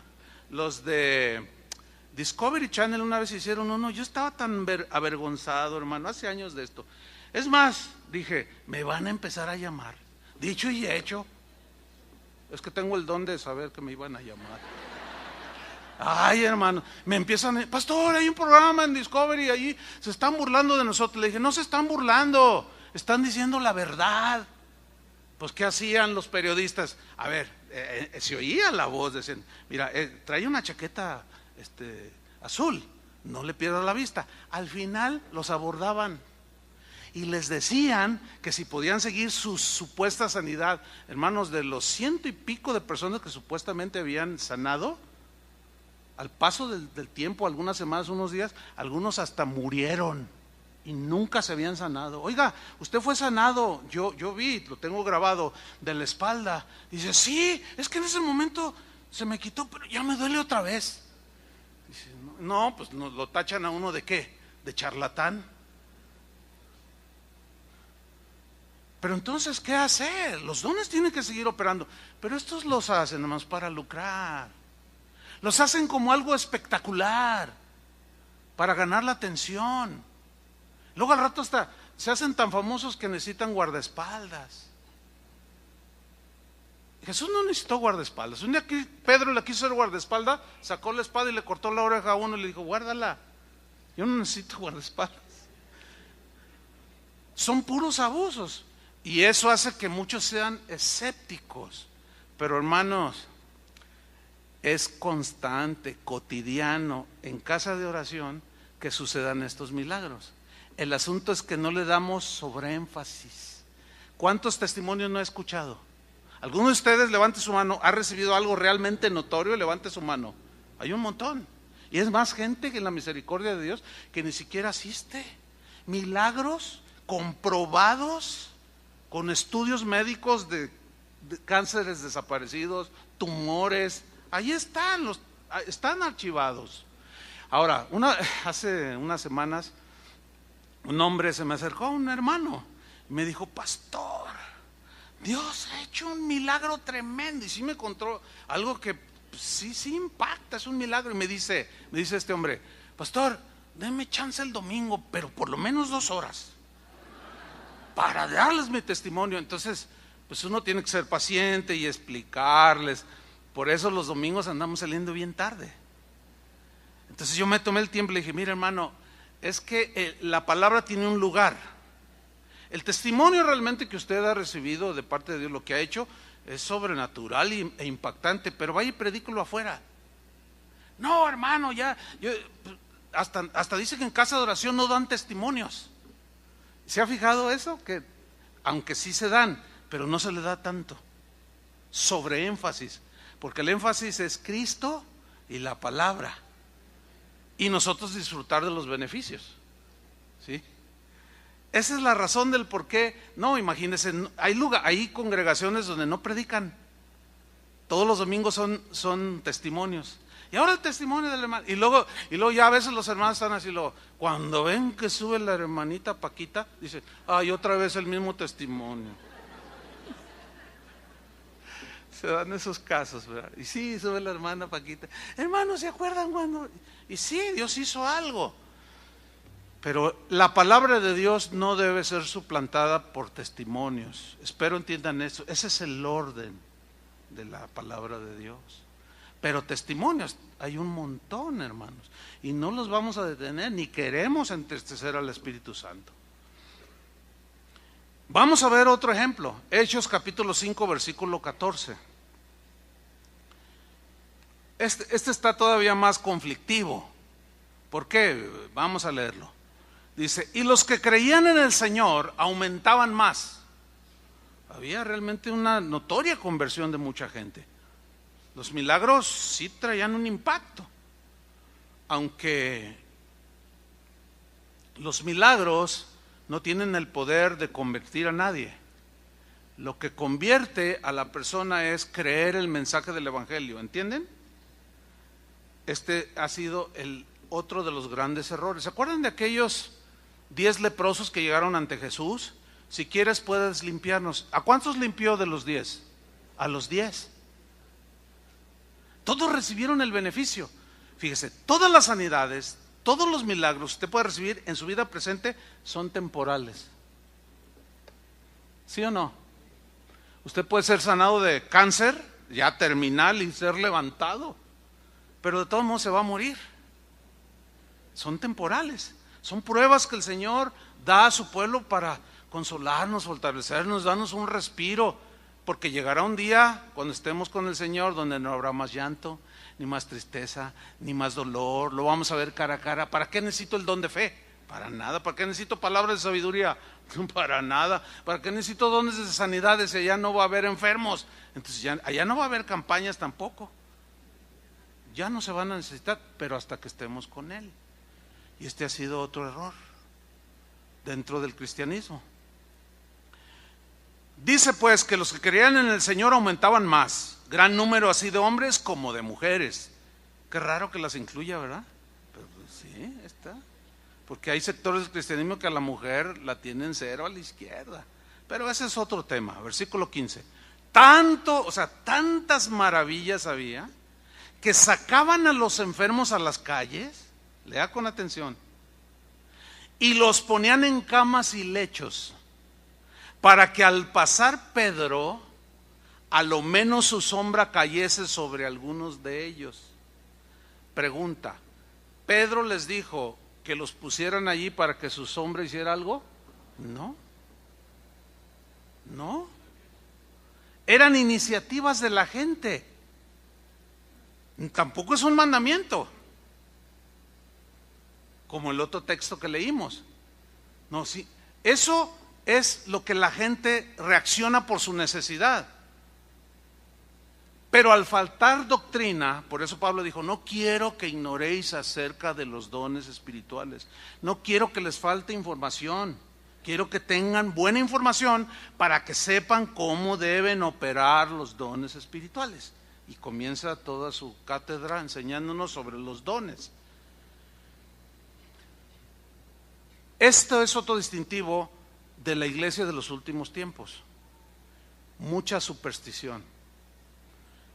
Los de Discovery Channel una vez hicieron uno. Yo estaba tan avergonzado, hermano, hace años de esto. Es más, dije, me van a empezar a llamar. Dicho y hecho. Es que tengo el don de saber que me iban a llamar. Ay, hermano, me empiezan, pastor, hay un programa en Discovery, allí se están burlando de nosotros. Le dije, no se están burlando, están diciendo la verdad. Pues, ¿qué hacían los periodistas? A ver, se oía la voz, decían, mira, trae una chaqueta azul, no le pierdas la vista. Al final los abordaban y les decían que si podían seguir su supuesta sanidad. Hermanos, de los 100 y pico de personas que supuestamente habían sanado, al paso del tiempo, algunas semanas, unos días, algunos hasta murieron y nunca se habían sanado. Oiga, usted fue sanado, yo vi, lo tengo grabado, de la espalda. Dice, sí, es que en ese momento se me quitó, pero ya me duele otra vez. Dice, no, pues nos lo tachan a uno de ¿qué? De charlatán. Pero entonces, ¿qué hacer? Los dones tienen que seguir operando, pero estos los hacen nomás para lucrar. Los hacen como algo espectacular, para ganar la atención. Luego al rato hasta se hacen tan famosos que necesitan guardaespaldas. Jesús no necesitó guardaespaldas. Un día que Pedro le quiso hacer guardaespaldas, sacó la espada y le cortó la oreja a uno y le dijo, guárdala, yo no necesito guardaespaldas. Son puros abusos. Y eso hace que muchos sean escépticos. Pero hermanos, es constante, cotidiano, en casa de oración, que sucedan estos milagros. El asunto es que no le damos sobreénfasis. ¿Cuántos testimonios no he escuchado? ¿Alguno de ustedes, levante su mano, ha recibido algo realmente notorio? Levante su mano. Hay un montón. Y es más gente que en la misericordia de Dios que ni siquiera asiste. Milagros comprobados con estudios médicos de cánceres desaparecidos, tumores. Ahí están, están archivados. Ahora, hace unas semanas, un hombre se me acercó a un hermano y me dijo, pastor, Dios ha hecho un milagro tremendo. Y sí me contó algo que sí impacta, es un milagro. Y me dice este hombre, pastor, déme chance el domingo, pero por lo menos 2 horas, para darles mi testimonio. Entonces, pues uno tiene que ser paciente y explicarles. Por eso los domingos andamos saliendo bien tarde. Entonces yo me tomé el tiempo y le dije, mira hermano, es que la palabra tiene un lugar. El testimonio realmente que usted ha recibido de parte de Dios, lo que ha hecho, es sobrenatural e impactante, pero vaya y predícalo afuera. No, hermano, hasta dice que en casa de oración no dan testimonios. ¿Se ha fijado eso? Que aunque sí se dan, pero no se le da tanto. Sobreénfasis. Porque el énfasis es Cristo y la palabra. Y nosotros disfrutar de los beneficios. ¿Sí? Esa es la razón del por qué. No, imagínense, hay congregaciones donde no predican. Todos los domingos son testimonios. Y ahora el testimonio del hermano. Y luego ya a veces los hermanos están así, cuando ven que sube la hermanita Paquita, dicen, ay, otra vez el mismo testimonio. Se dan esos casos, ¿verdad? Y sí, sube la hermana Paquita. Hermanos, ¿se acuerdan cuando? Y sí, Dios hizo algo. Pero la palabra de Dios no debe ser suplantada por testimonios. Espero entiendan eso. Ese es el orden de la palabra de Dios. Pero testimonios hay un montón, hermanos. Y no los vamos a detener, ni queremos entristecer al Espíritu Santo. Vamos a ver otro ejemplo, Hechos capítulo 5, versículo 14. Este está todavía más conflictivo. ¿Por qué? Vamos a leerlo. Dice, y los que creían en el Señor aumentaban más. Había realmente una notoria conversión de mucha gente. Los milagros sí traían un impacto, aunque los milagros no tienen el poder de convertir a nadie. Lo que convierte a la persona es creer el mensaje del Evangelio, ¿entienden? Este ha sido otro de los grandes errores. ¿Se acuerdan de aquellos 10 leprosos que llegaron ante Jesús? Si quieres puedes limpiarnos. ¿A cuántos limpió de los 10? A los 10. Todos recibieron el beneficio. Fíjese, todas las sanidades, todos los milagros que usted puede recibir en su vida presente son temporales. ¿Sí o no? Usted puede ser sanado de cáncer, ya terminal, y ser levantado, pero de todos modos se va a morir. Son temporales, son pruebas que el Señor da a su pueblo para consolarnos, fortalecernos, darnos un respiro, porque llegará un día cuando estemos con el Señor donde no habrá más llanto, ni más tristeza, ni más dolor, lo vamos a ver cara a cara. ¿Para qué necesito el don de fe? Para nada. ¿Para qué necesito palabras de sabiduría? Para nada. ¿Para qué necesito dones de sanidades si allá no va a haber enfermos? Entonces allá no va a haber campañas tampoco. Ya no se van a necesitar, pero hasta que estemos con Él. Y este ha sido otro error dentro del cristianismo. Dice pues que los que creían en el Señor aumentaban más, gran número así de hombres como de mujeres. Qué raro que las incluya, ¿verdad? Pero pues, sí, está. Porque hay sectores del cristianismo que a la mujer la tienen cero a la izquierda. Pero ese es otro tema. Versículo 15. Tantas maravillas había que sacaban a los enfermos a las calles, lea con atención, y los ponían en camas y lechos, para que al pasar Pedro, a lo menos su sombra cayese sobre algunos de ellos. Pregunta, ¿Pedro les dijo que los pusieran allí para que su sombra hiciera algo? No. No. Eran iniciativas de la gente. Tampoco es un mandamiento, como el otro texto que leímos. No, sí, eso es lo que la gente reacciona por su necesidad. Pero al faltar doctrina, por eso Pablo dijo, no quiero que ignoréis acerca de los dones espirituales. No quiero que les falte información. Quiero que tengan buena información para que sepan cómo deben operar los dones espirituales. Y comienza toda su cátedra enseñándonos sobre los dones. Esto es otro distintivo de la iglesia de los últimos tiempos. Mucha superstición.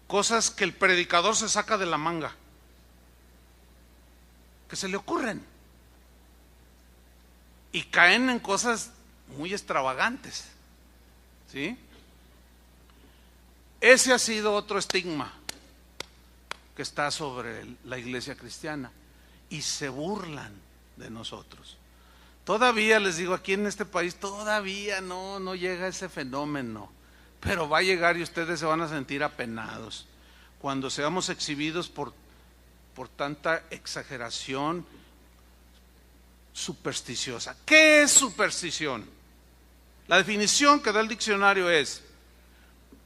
Cosas que el predicador se saca de la manga, que se le ocurren, y caen en cosas muy extravagantes, ¿sí? Ese ha sido otro estigma que está sobre la iglesia cristiana, y se burlan de nosotros. Todavía les digo, aquí en este país todavía no llega ese fenómeno, pero va a llegar y ustedes se van a sentir apenados cuando seamos exhibidos por tanta exageración supersticiosa. ¿Qué es superstición? La definición que da el diccionario es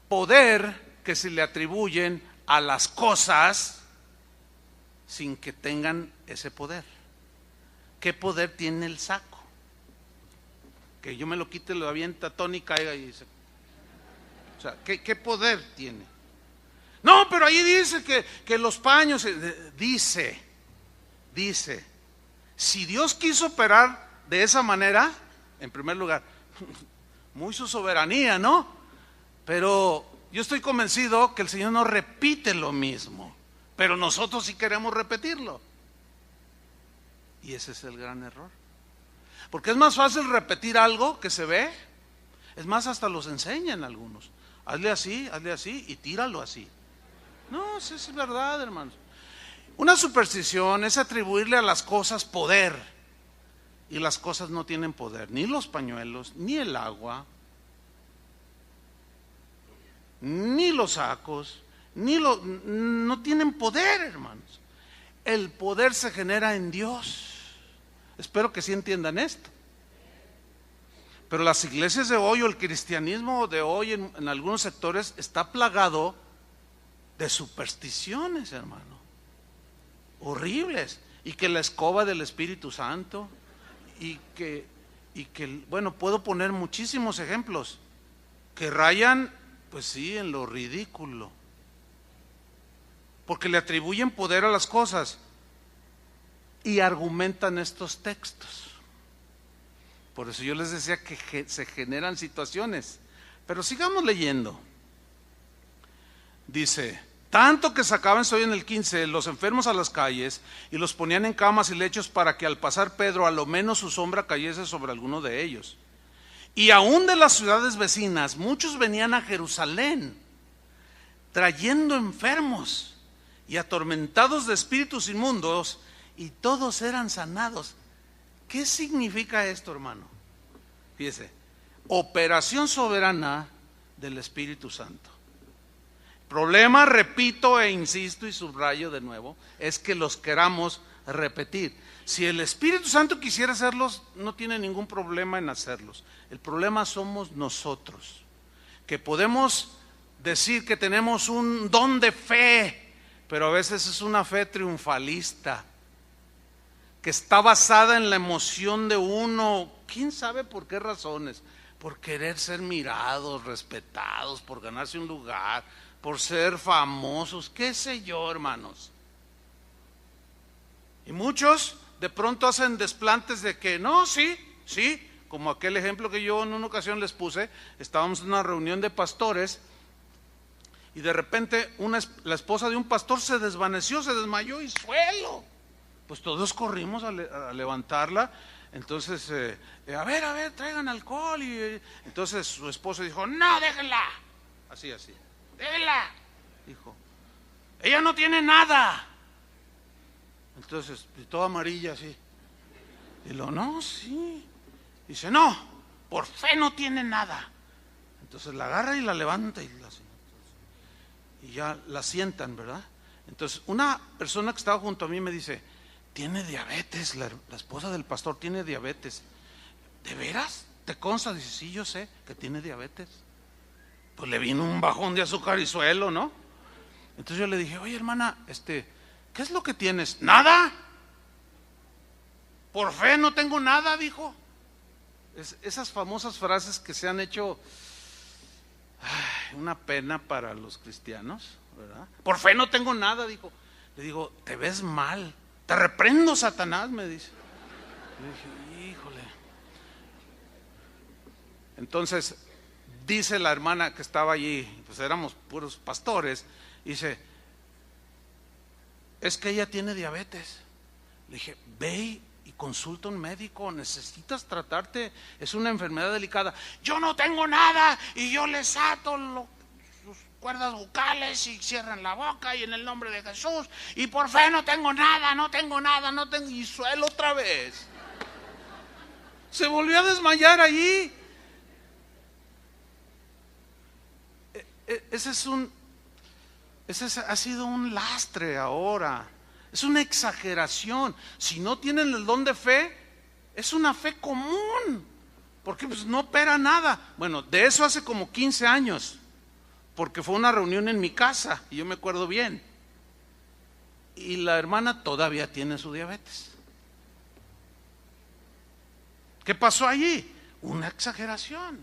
poder que se le atribuyen a las cosas sin que tengan ese poder. ¿Qué poder tiene el saco? Que yo me lo quite, lo avienta Tony, caiga y se... O sea, ¿qué poder tiene? No, pero ahí dice que los paños, dice, si Dios quiso operar de esa manera, en primer lugar, muy su soberanía, ¿no? Pero yo estoy convencido que el Señor no repite lo mismo, pero nosotros sí queremos repetirlo. Y ese es el gran error. Porque es más fácil repetir algo que se ve. Es más, hasta los enseñan algunos. Hazle así y tíralo así. No, eso es verdad, hermanos. Una superstición es atribuirle a las cosas poder. Y las cosas no tienen poder. Ni los pañuelos, ni el agua, ni los sacos, no tienen poder, hermanos. El poder se genera en Dios. Espero que sí entiendan esto. Pero las iglesias de hoy, o el cristianismo de hoy en algunos sectores, está plagado de supersticiones, hermano, horribles. Y que la escoba del Espíritu Santo, y que bueno, puedo poner muchísimos ejemplos que rayan, pues sí, en lo ridículo, porque le atribuyen poder a las cosas y argumentan estos textos. Por eso yo les decía que se generan situaciones. Pero sigamos leyendo. Dice: tanto que sacaban, estoy en el 15, los enfermos a las calles y los ponían en camas y lechos para que al pasar Pedro a lo menos su sombra cayese sobre alguno de ellos. Y aún de las ciudades vecinas muchos venían a Jerusalén trayendo enfermos y atormentados de espíritus inmundos, y todos eran sanados. ¿Qué significa esto, hermano? Fíjese, operación soberana del Espíritu Santo. Problema, repito e insisto y subrayo de nuevo, es que los queramos repetir. Si el Espíritu Santo quisiera hacerlos, no tiene ningún problema en hacerlos. El problema somos nosotros, que podemos decir que tenemos un don de fe, pero a veces es una fe triunfalista, que está basada en la emoción de uno, quién sabe por qué razones, por querer ser mirados, respetados, por ganarse un lugar, por ser famosos, qué sé yo, hermanos. Y muchos de pronto hacen desplantes de que no, sí, como aquel ejemplo que yo en una ocasión les puse. Estábamos en una reunión de pastores y de repente la esposa de un pastor se desvaneció, se desmayó y suelo. Pues todos corrimos a levantarla. Entonces, a ver, traigan alcohol. Y entonces su esposo dijo: no, déjenla. Así, déjenla. Dijo: ella no tiene nada. Entonces, toda amarilla así. Y lo, no, sí. Dice: no, por fe no tiene nada. Entonces la agarra y la levanta y ya la sientan, ¿verdad? Entonces una persona que estaba junto a mí me dice: tiene diabetes, la esposa del pastor tiene diabetes. ¿De veras? ¿Te consta? Dice: sí, yo sé que tiene diabetes. Pues le vino un bajón de azúcar y suelo, ¿no? Entonces yo le dije: oye, hermana, ¿qué es lo que tienes? Nada. Por fe no tengo nada, dijo. Esas famosas frases que se han hecho una pena para los cristianos, ¿verdad? Por fe no tengo nada, dijo. Le digo: te ves mal. Te reprendo, Satanás, me dice. Yo dije: híjole. Entonces dice la hermana que estaba allí, pues éramos puros pastores, dice: es que ella tiene diabetes. Le dije: ve y consulta a un médico, necesitas tratarte, es una enfermedad delicada. Yo no tengo nada y yo les ato sus cuerdas bucales y cierran la boca y en el nombre de Jesús, y por fe no tengo nada, y suelo otra vez. Se volvió a desmayar allí. Ese ha sido un lastre ahora. Es una exageración. Si no tienen el don de fe, es una fe común, porque pues no opera nada. Bueno, de eso hace como 15 años, porque fue una reunión en mi casa y yo me acuerdo bien. Y la hermana todavía tiene su diabetes. ¿Qué pasó allí? Una exageración.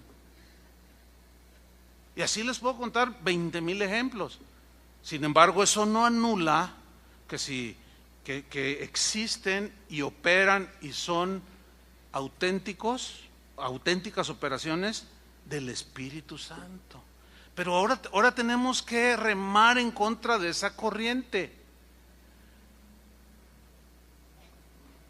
Y así les puedo contar 20,000 ejemplos. Sin embargo, eso no anula que existen y operan y son auténticas operaciones del Espíritu Santo. Pero ahora tenemos que remar en contra de esa corriente.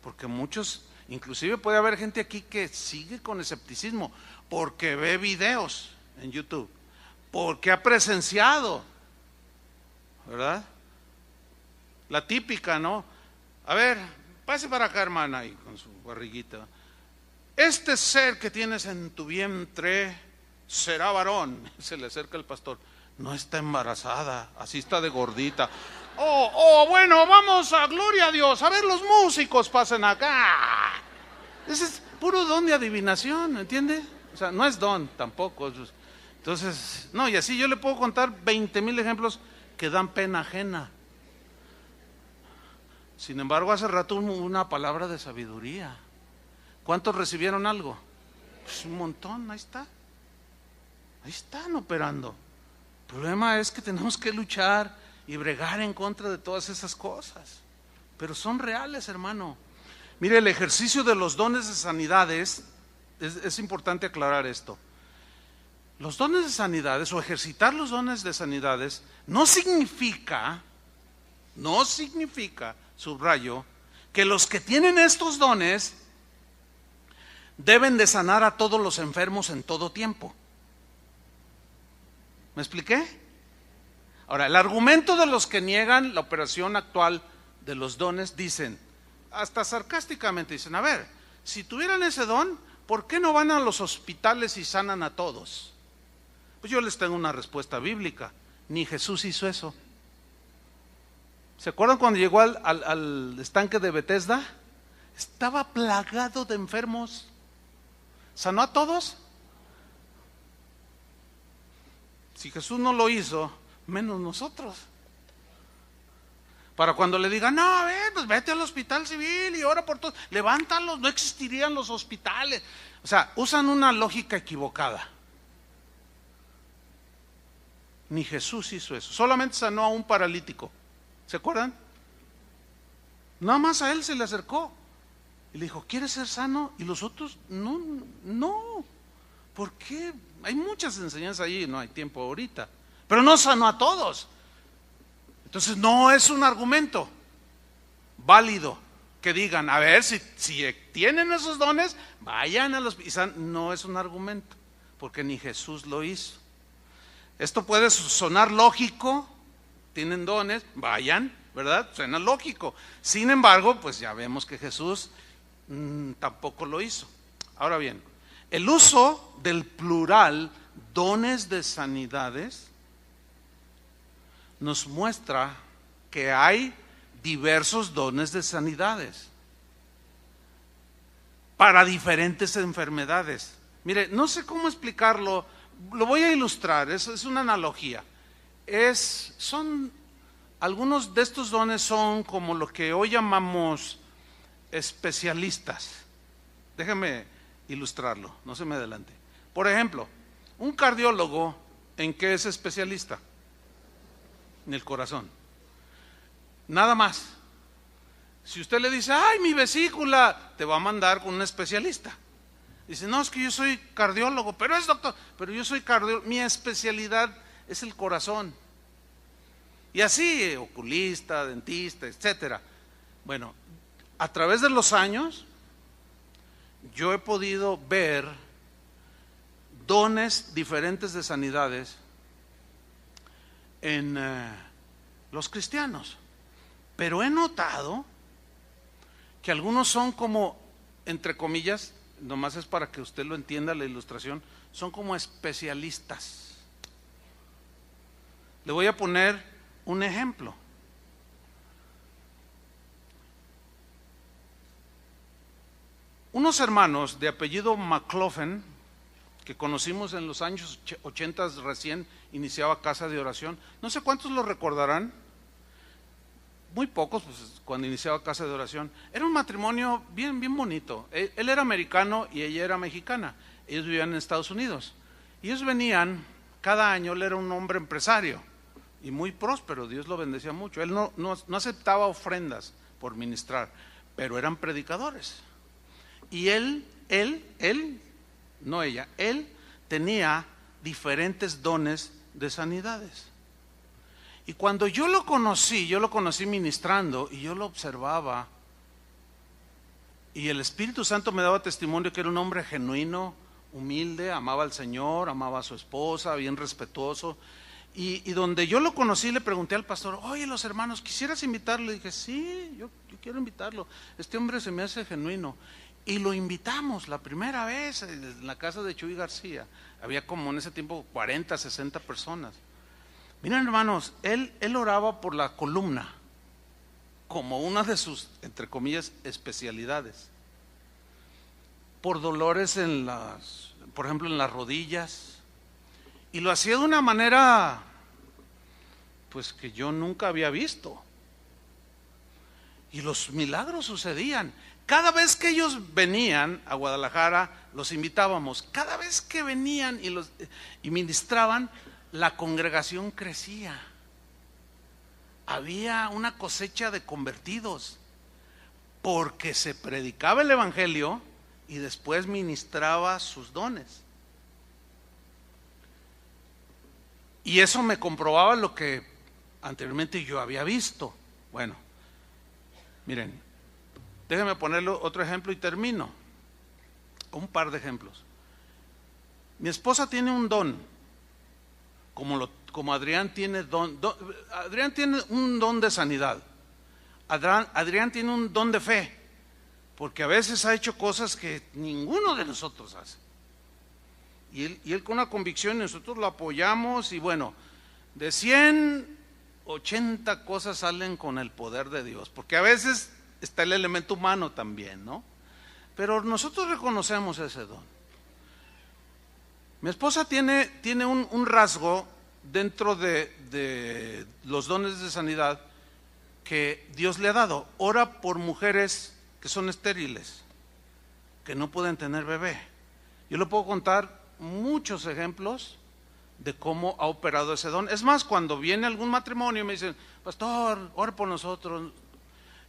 Porque muchos, inclusive puede haber gente aquí que sigue con escepticismo porque ve videos en YouTube, porque ha presenciado, ¿verdad? La típica, ¿no? A ver, pase para acá, hermana, y con su barriguita. Este ser que tienes en tu vientre será varón. Se le acerca el pastor. No está embarazada, así está de gordita. Bueno, vamos a gloria a Dios. A ver, los músicos pasen acá. Ese es puro don de adivinación, ¿entiende? O sea, no es don tampoco. Entonces, no, y así yo le puedo contar 20,000 ejemplos que dan pena ajena. Sin embargo, hace rato una palabra de sabiduría. ¿Cuántos recibieron algo? Pues un montón, ahí está. Ahí están operando. El problema es que tenemos que luchar y bregar en contra de todas esas cosas. Pero son reales, hermano. Mire, el ejercicio de los dones de sanidades, es importante aclarar esto. Los dones de sanidades o ejercitar los dones de sanidades no significa, subrayo, que los que tienen estos dones deben de sanar a todos los enfermos en todo tiempo. ¿Me expliqué? Ahora, el argumento de los que niegan la operación actual de los dones dicen, hasta sarcásticamente dicen, a ver, si tuvieran ese don, ¿por qué no van a los hospitales y sanan a todos? Pues yo les tengo una respuesta bíblica, ni Jesús hizo eso. ¿Se acuerdan cuando llegó al estanque de Betesda? Estaba plagado de enfermos. ¿Sanó a todos? Si Jesús no lo hizo, menos nosotros. Para cuando le digan, no, a ver, pues vete al hospital civil y ora por todos, levántalos, no existirían los hospitales. O sea, usan una lógica equivocada. Ni Jesús hizo eso, solamente sanó a un paralítico. ¿Se acuerdan? Nada más a él se le acercó y le dijo, ¿quieres ser sano? Y los otros, no. ¿Por qué? Hay muchas enseñanzas allí, no hay tiempo ahorita. Pero no sanó a todos. Entonces no es un argumento válido que digan, a ver, si tienen esos dones, vayan a los... No es un argumento, porque ni Jesús lo hizo. Esto puede sonar lógico, tienen dones, vayan, ¿verdad? Suena lógico. Sin embargo, pues ya vemos que Jesús tampoco lo hizo. Ahora bien, el uso del plural dones de sanidades nos muestra que hay diversos dones de sanidades para diferentes enfermedades. Mire, no sé cómo explicarlo, lo voy a ilustrar, es una analogía. Algunos de estos dones son como lo que hoy llamamos especialistas. Déjeme ilustrarlo, no se me adelante. Por ejemplo, un cardiólogo, ¿en qué es especialista? En el corazón. Nada más. Si usted le dice, ay, mi vesícula, te va a mandar con un especialista. Dice, no, es que yo soy cardiólogo, pero es doctor, pero yo soy cardiólogo, mi especialidad es el corazón. Y así, oculista, dentista, etcétera. Bueno, a través de los años, yo he podido ver dones diferentes de sanidades en los cristianos. Pero he notado que algunos son como, entre comillas, nomás es para que usted lo entienda la ilustración, son como especialistas. Le voy a poner un ejemplo. Unos hermanos de apellido McLaughlin, que conocimos en los años 80, recién iniciaba Casa de Oración, no sé cuántos lo recordarán, muy pocos, pues, cuando iniciaba Casa de Oración. Era un matrimonio bien bonito. Él era americano y ella era mexicana. Ellos vivían en Estados Unidos. Y ellos venían cada año. Él era un hombre empresario y muy próspero, Dios lo bendecía mucho. Él no aceptaba ofrendas por ministrar, pero eran predicadores. Y él, no ella, él tenía diferentes dones de sanidades. Y cuando yo lo conocí ministrando y yo lo observaba, y el Espíritu Santo me daba testimonio que era un hombre genuino, humilde, amaba al Señor, amaba a su esposa, bien respetuoso. Y donde yo lo conocí, le pregunté al pastor, oye, los hermanos, ¿quisieras invitarlo? Le dije, sí, yo quiero invitarlo. Este hombre se me hace genuino. Y lo invitamos la primera vez en la casa de Chuy García. Había como en ese tiempo 40, 60 personas. Miren, hermanos, él oraba por la columna como una de sus, entre comillas, especialidades. Por dolores por ejemplo, en las rodillas. Y lo hacía de una manera, pues, que yo nunca había visto. Y los milagros sucedían. Cada vez que ellos venían a Guadalajara, los invitábamos. Cada vez que venían y ministraban, la congregación crecía. Había una cosecha de convertidos, porque se predicaba el evangelio y después ministraba sus dones. Y eso me comprobaba lo que anteriormente yo había visto. Bueno, miren, déjenme ponerle otro ejemplo y termino. Un par de ejemplos. Mi esposa tiene un don, como Adrián tiene Adrián tiene un don de sanidad. Adrián tiene un don de fe, porque a veces ha hecho cosas que ninguno de nosotros hace. Y él con una convicción, y nosotros lo apoyamos, y bueno, de 180 cosas salen con el poder de Dios, porque a veces está el elemento humano también, ¿no? Pero nosotros reconocemos ese don. Mi esposa tiene un rasgo dentro de los dones de sanidad que Dios le ha dado. Ora por mujeres que son estériles, que no pueden tener bebé. Yo le puedo contar muchos ejemplos de cómo ha operado ese don. Es más, cuando viene algún matrimonio y me dicen, pastor, ora por nosotros,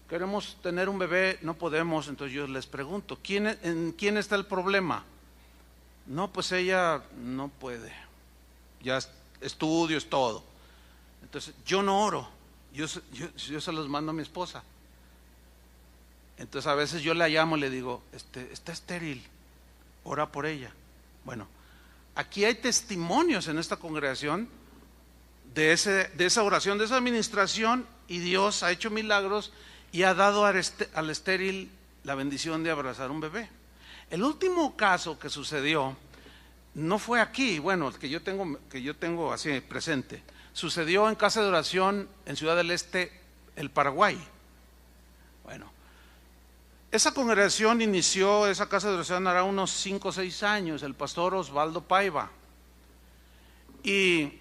queremos tener un bebé, no podemos. Entonces yo les pregunto, ¿en quién está el problema? No, pues ella no puede, ya estudios, todo. Entonces yo no oro, yo se los mando a mi esposa. Entonces a veces yo la llamo y le digo, está estéril, ora por ella. Bueno, aquí hay testimonios en esta congregación de esa oración, de esa administración, y Dios ha hecho milagros y ha dado al estéril la bendición de abrazar un bebé. El último caso que sucedió no fue aquí, bueno, el que yo tengo así presente, sucedió en casa de oración en Ciudad del Este, el Paraguay. Bueno, esa congregación inició, esa casa de oración hará unos 5 o 6 años, el pastor Osvaldo Paiva. Y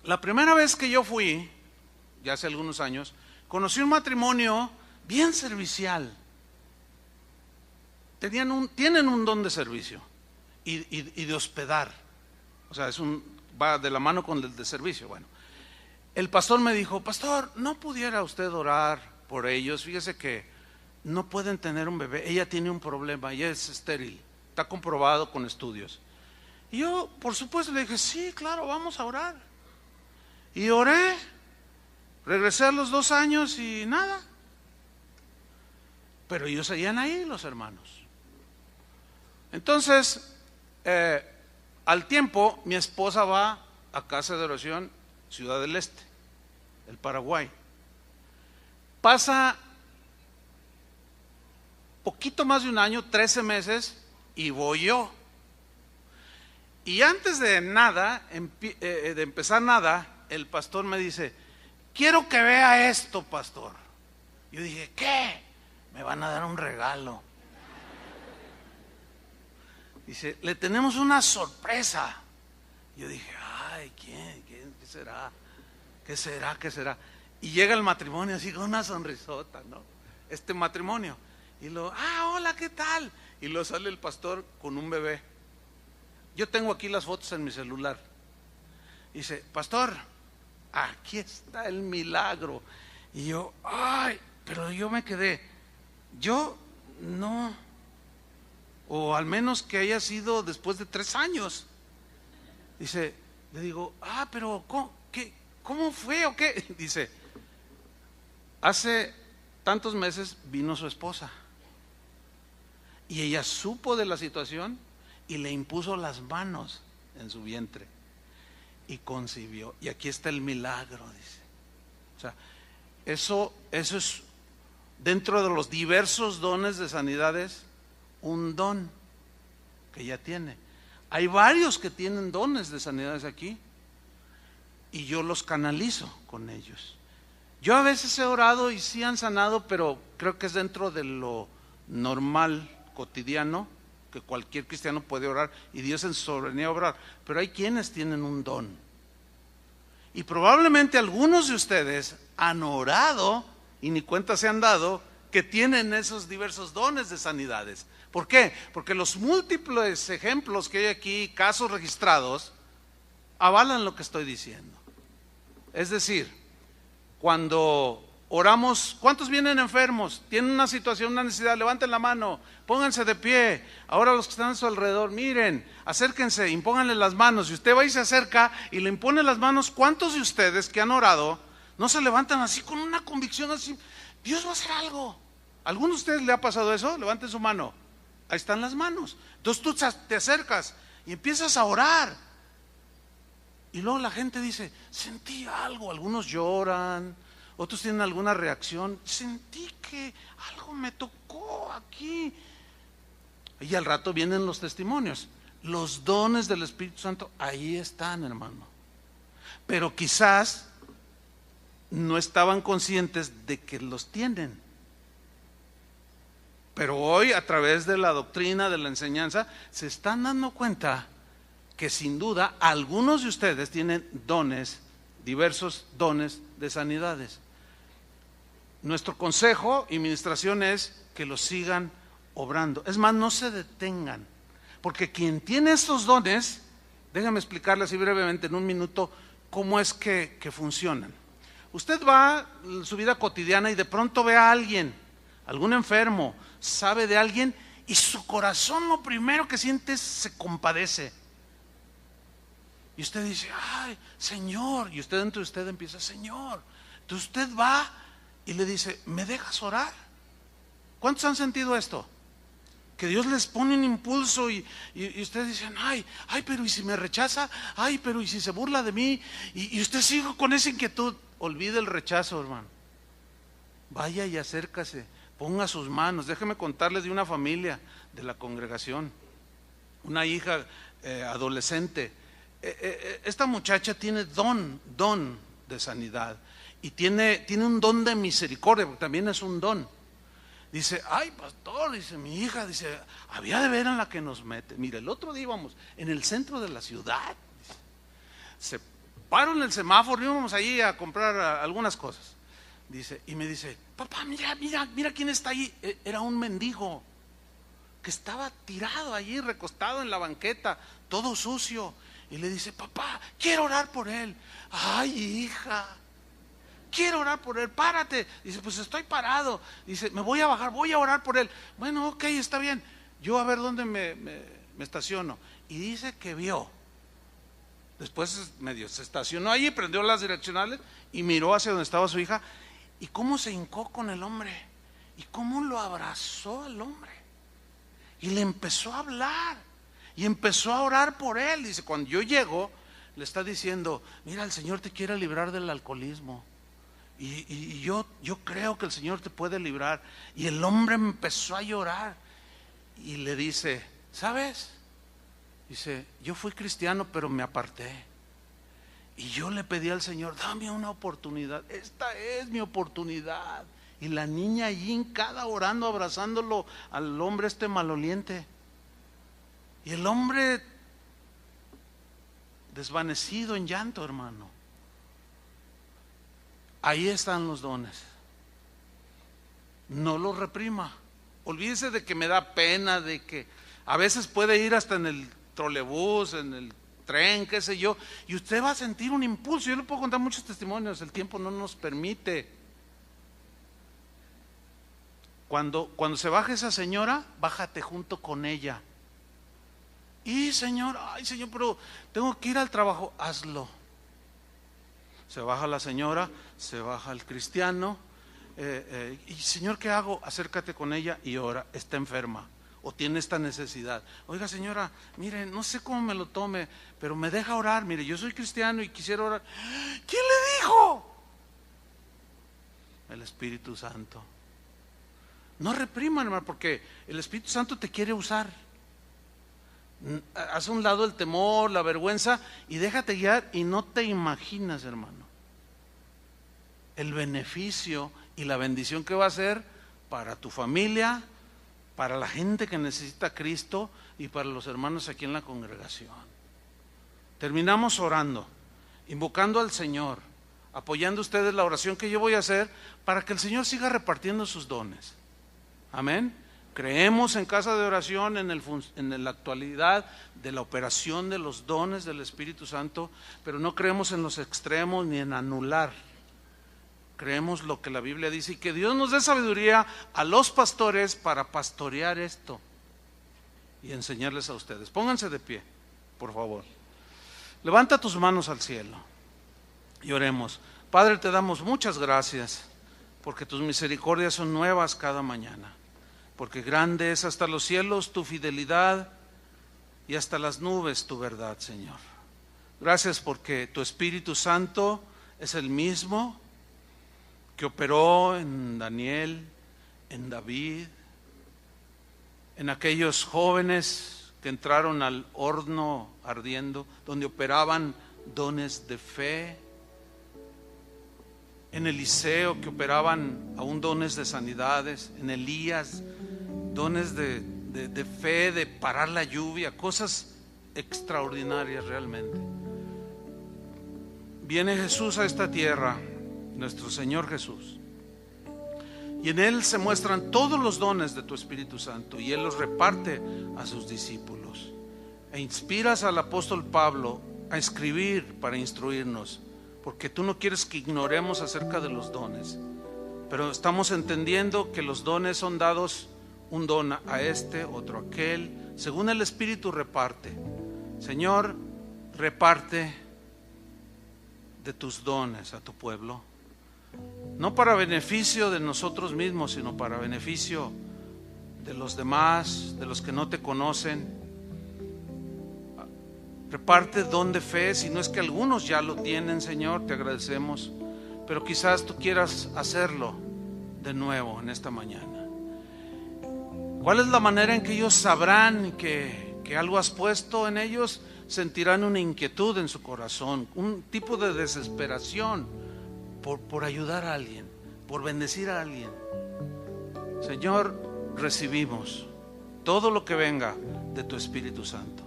la primera vez que yo fui, ya hace algunos años, conocí un matrimonio bien servicial. Tienen un don de servicio y de hospedar. O sea, va de la mano con el de servicio. Bueno, el pastor me dijo, pastor, ¿no pudiera usted orar por ellos? Fíjese que no pueden tener un bebé, ella tiene un problema, ella es estéril, está comprobado con estudios. Y yo, por supuesto, le dije, sí, claro, vamos a orar. Y oré, regresé a los 2 años y nada. Pero ellos seguían ahí, los hermanos. Entonces, al tiempo, mi esposa va a casa de oración, Ciudad del Este, el Paraguay. Pasa poquito más de un año, 13 meses, y voy yo. Y antes de nada, de empezar nada, el pastor me dice, quiero que vea esto, pastor. Yo dije, ¿qué? Me van a dar un regalo. Dice, le tenemos una sorpresa. Yo dije, ay, ¿quién? ¿Qué será? ¿Qué será? ¿Qué será? Y llega el matrimonio así con una sonrisota, ¿no? Este matrimonio. Y hola, ¿qué tal? Y luego sale el pastor con un bebé. Yo tengo aquí las fotos en mi celular. Dice, pastor, aquí está el milagro. Y yo, ay, pero yo me quedé. Yo no, o al menos que haya sido después de 3 años. Dice, le digo, pero ¿cómo fue o qué? Dice, hace tantos meses vino su esposa y ella supo de la situación y le impuso las manos en su vientre y concibió, y aquí está el milagro, dice. O sea, eso es dentro de los diversos dones de sanidades, un don que ella tiene. Hay varios que tienen dones de sanidades aquí, y yo los canalizo con ellos. Yo a veces he orado y sí han sanado, pero creo que es dentro de lo normal, cotidiano, que cualquier cristiano puede orar y Dios en su soberanía obrar. Pero hay quienes tienen un don. Y probablemente algunos de ustedes han orado y ni cuenta se han dado que tienen esos diversos dones de sanidades. ¿Por qué? Porque los múltiples ejemplos que hay aquí, casos registrados, avalan lo que estoy diciendo. Es decir, cuando oramos, ¿cuántos vienen enfermos? Tienen una situación, una necesidad, levanten la mano, pónganse de pie. Ahora los que están a su alrededor, miren, acérquense, impónganle las manos. Y usted va y se acerca y le impone las manos. ¿Cuántos de ustedes que han orado no se levantan así con una convicción así? Dios va a hacer algo. ¿Alguno de ustedes le ha pasado eso? Levanten su mano. Ahí están las manos. Entonces tú te acercas y empiezas a orar. Y luego la gente dice, sentí algo. Algunos lloran, otros tienen alguna reacción. Sentí que algo me tocó aquí. Y al rato vienen los testimonios. Los dones del Espíritu Santo ahí están, hermano. Pero quizás no estaban conscientes de que los tienen. Pero hoy, a través de la doctrina, de la enseñanza, se están dando cuenta que sin duda algunos de ustedes tienen dones, diversos dones de sanidades. Nuestro consejo y ministración es que los sigan obrando. Es más, no se detengan, porque quien tiene estos dones, déjame explicarles así brevemente en un minuto cómo es que funcionan. Usted va en su vida cotidiana y de pronto ve a alguien, algún enfermo, sabe de alguien y su corazón lo primero que siente es se compadece. Y usted dice, ay, Señor, y usted dentro de usted empieza, Señor. Entonces usted va y le dice, ¿me dejas orar? ¿Cuántos han sentido esto? Que Dios les pone un impulso y ustedes dicen, ay, pero ¿y si me rechaza? Ay, pero ¿y si se burla de mí? Y usted sigue con esa inquietud. Olvide el rechazo, hermano. Vaya y acércase, ponga sus manos. Déjeme contarles de una familia de la congregación, una hija adolescente. Esta muchacha tiene don de sanidad y tiene un don de misericordia, porque también es un don. Dice, ay, pastor, dice mi hija, dice, había de ver en la que nos mete. Mire, el otro día íbamos en el centro de la ciudad, se paró en el semáforo, íbamos allí a comprar algunas cosas. Dice, y me dice, papá, mira quién está ahí. Era un mendigo que estaba tirado allí, recostado en la banqueta, todo sucio. Y le dice, papá, quiero orar por él. Ay, hija, quiero orar por él, párate. Dice, pues estoy parado. Dice, me voy a bajar, voy a orar por él. Bueno, ok, está bien. Yo a ver dónde me estaciono. Y dice que vio. Después medio se estacionó allí, prendió las direccionales y miró hacia donde estaba su hija. Y cómo se hincó con el hombre. Y cómo lo abrazó al hombre. Y le empezó a hablar. Y empezó a orar por él. Dice, cuando yo llego, le está diciendo, mira, el Señor te quiere librar del alcoholismo. Y yo creo que el Señor te puede librar. Y el hombre empezó a llorar. Y le dice, ¿sabes? Dice, yo fui cristiano, pero me aparté. Y yo le pedí al Señor, dame una oportunidad. Esta es mi oportunidad. Y la niña allí hincada orando, abrazándolo al hombre este maloliente. Y el hombre desvanecido en llanto, hermano. Ahí están los dones. No los reprima. Olvídese de que me da pena, de que a veces puede ir hasta en el trolebús, en el tren, qué sé yo, y usted va a sentir un impulso. Yo le puedo contar muchos testimonios, el tiempo no nos permite. Cuando se baja esa señora, bájate junto con ella. Y Señor, ay Señor, pero tengo que ir al trabajo. Hazlo. Se baja la señora, se baja el cristiano. Y Señor, ¿qué hago? Acércate con ella y ora. Está enferma o tiene esta necesidad. Oiga señora, mire, no sé cómo me lo tome, pero me deja orar. Mire, yo soy cristiano y quisiera orar. ¿Quién le dijo? El Espíritu Santo. No repriman, hermano, porque el Espíritu Santo te quiere usar. Haz a un lado el temor, la vergüenza y déjate guiar, y no te imaginas, hermano, el beneficio y la bendición que va a ser para tu familia, para la gente que necesita a Cristo y para los hermanos aquí en la congregación. Terminamos orando, invocando al Señor, apoyando ustedes la oración que yo voy a hacer para que el Señor siga repartiendo sus dones. Amén. Creemos en casa de oración, en la actualidad de la operación de los dones del Espíritu Santo, pero no creemos en los extremos ni en anular. Creemos lo que la Biblia dice y que Dios nos dé sabiduría a los pastores para pastorear esto y enseñarles a ustedes. Pónganse de pie, por favor. Levanta tus manos al cielo y oremos. Padre, te damos muchas gracias porque tus misericordias son nuevas cada mañana, porque grande es hasta los cielos tu fidelidad y hasta las nubes tu verdad, Señor. Gracias porque tu Espíritu Santo es el mismo que operó en Daniel, en David, en aquellos jóvenes que entraron al horno ardiendo, donde operaban dones de fe, en Eliseo, que operaban aún dones de sanidades, en Elías, dones de fe, de parar la lluvia, cosas extraordinarias realmente. Viene Jesús a esta tierra, nuestro Señor Jesús, y en Él se muestran todos los dones de tu Espíritu Santo, y Él los reparte a sus discípulos, e inspiras al apóstol Pablo a escribir para instruirnos, porque tú no quieres que ignoremos acerca de los dones, pero estamos entendiendo que los dones son dados, un don a este, otro a aquel, según el Espíritu reparte. Señor, reparte de tus dones a tu pueblo, no para beneficio de nosotros mismos, sino para beneficio de los demás, de los que no te conocen. Reparte don de fe, si no es que algunos ya lo tienen, Señor, te agradecemos, pero quizás tú quieras hacerlo de nuevo en esta mañana. ¿Cuál es la manera en que ellos sabrán que algo has puesto en ellos? Sentirán una inquietud en su corazón, un tipo de desesperación por ayudar a alguien, por bendecir a alguien. Señor, recibimos todo lo que venga de tu Espíritu Santo.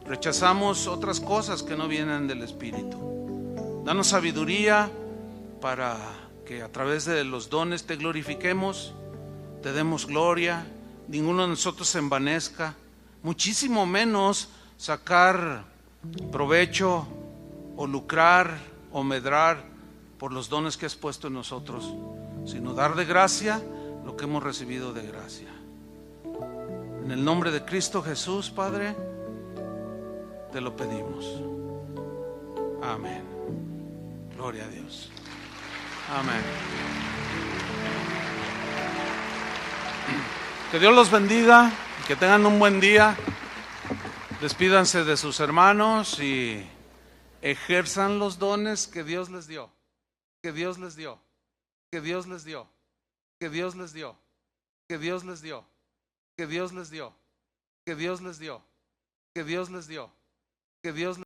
Rechazamos otras cosas que no vienen del Espíritu. Danos sabiduría para que a través de los dones te glorifiquemos, te demos gloria, ninguno de nosotros se envanezca, muchísimo menos sacar provecho o lucrar o medrar por los dones que has puesto en nosotros, sino dar de gracia lo que hemos recibido de gracia. En el nombre de Cristo Jesús, Padre, te lo pedimos. Amén. Gloria a Dios. Amén. Que Dios los bendiga, que tengan un buen día. Despídanse de sus hermanos y ejerzan los dones que Dios les dio. Que Dios les dio. Que Dios les dio. Que Dios les dio. Que Dios les dio. Que Dios les dio. Que Dios les dio. Que Dios les dio. Que Dios les dio.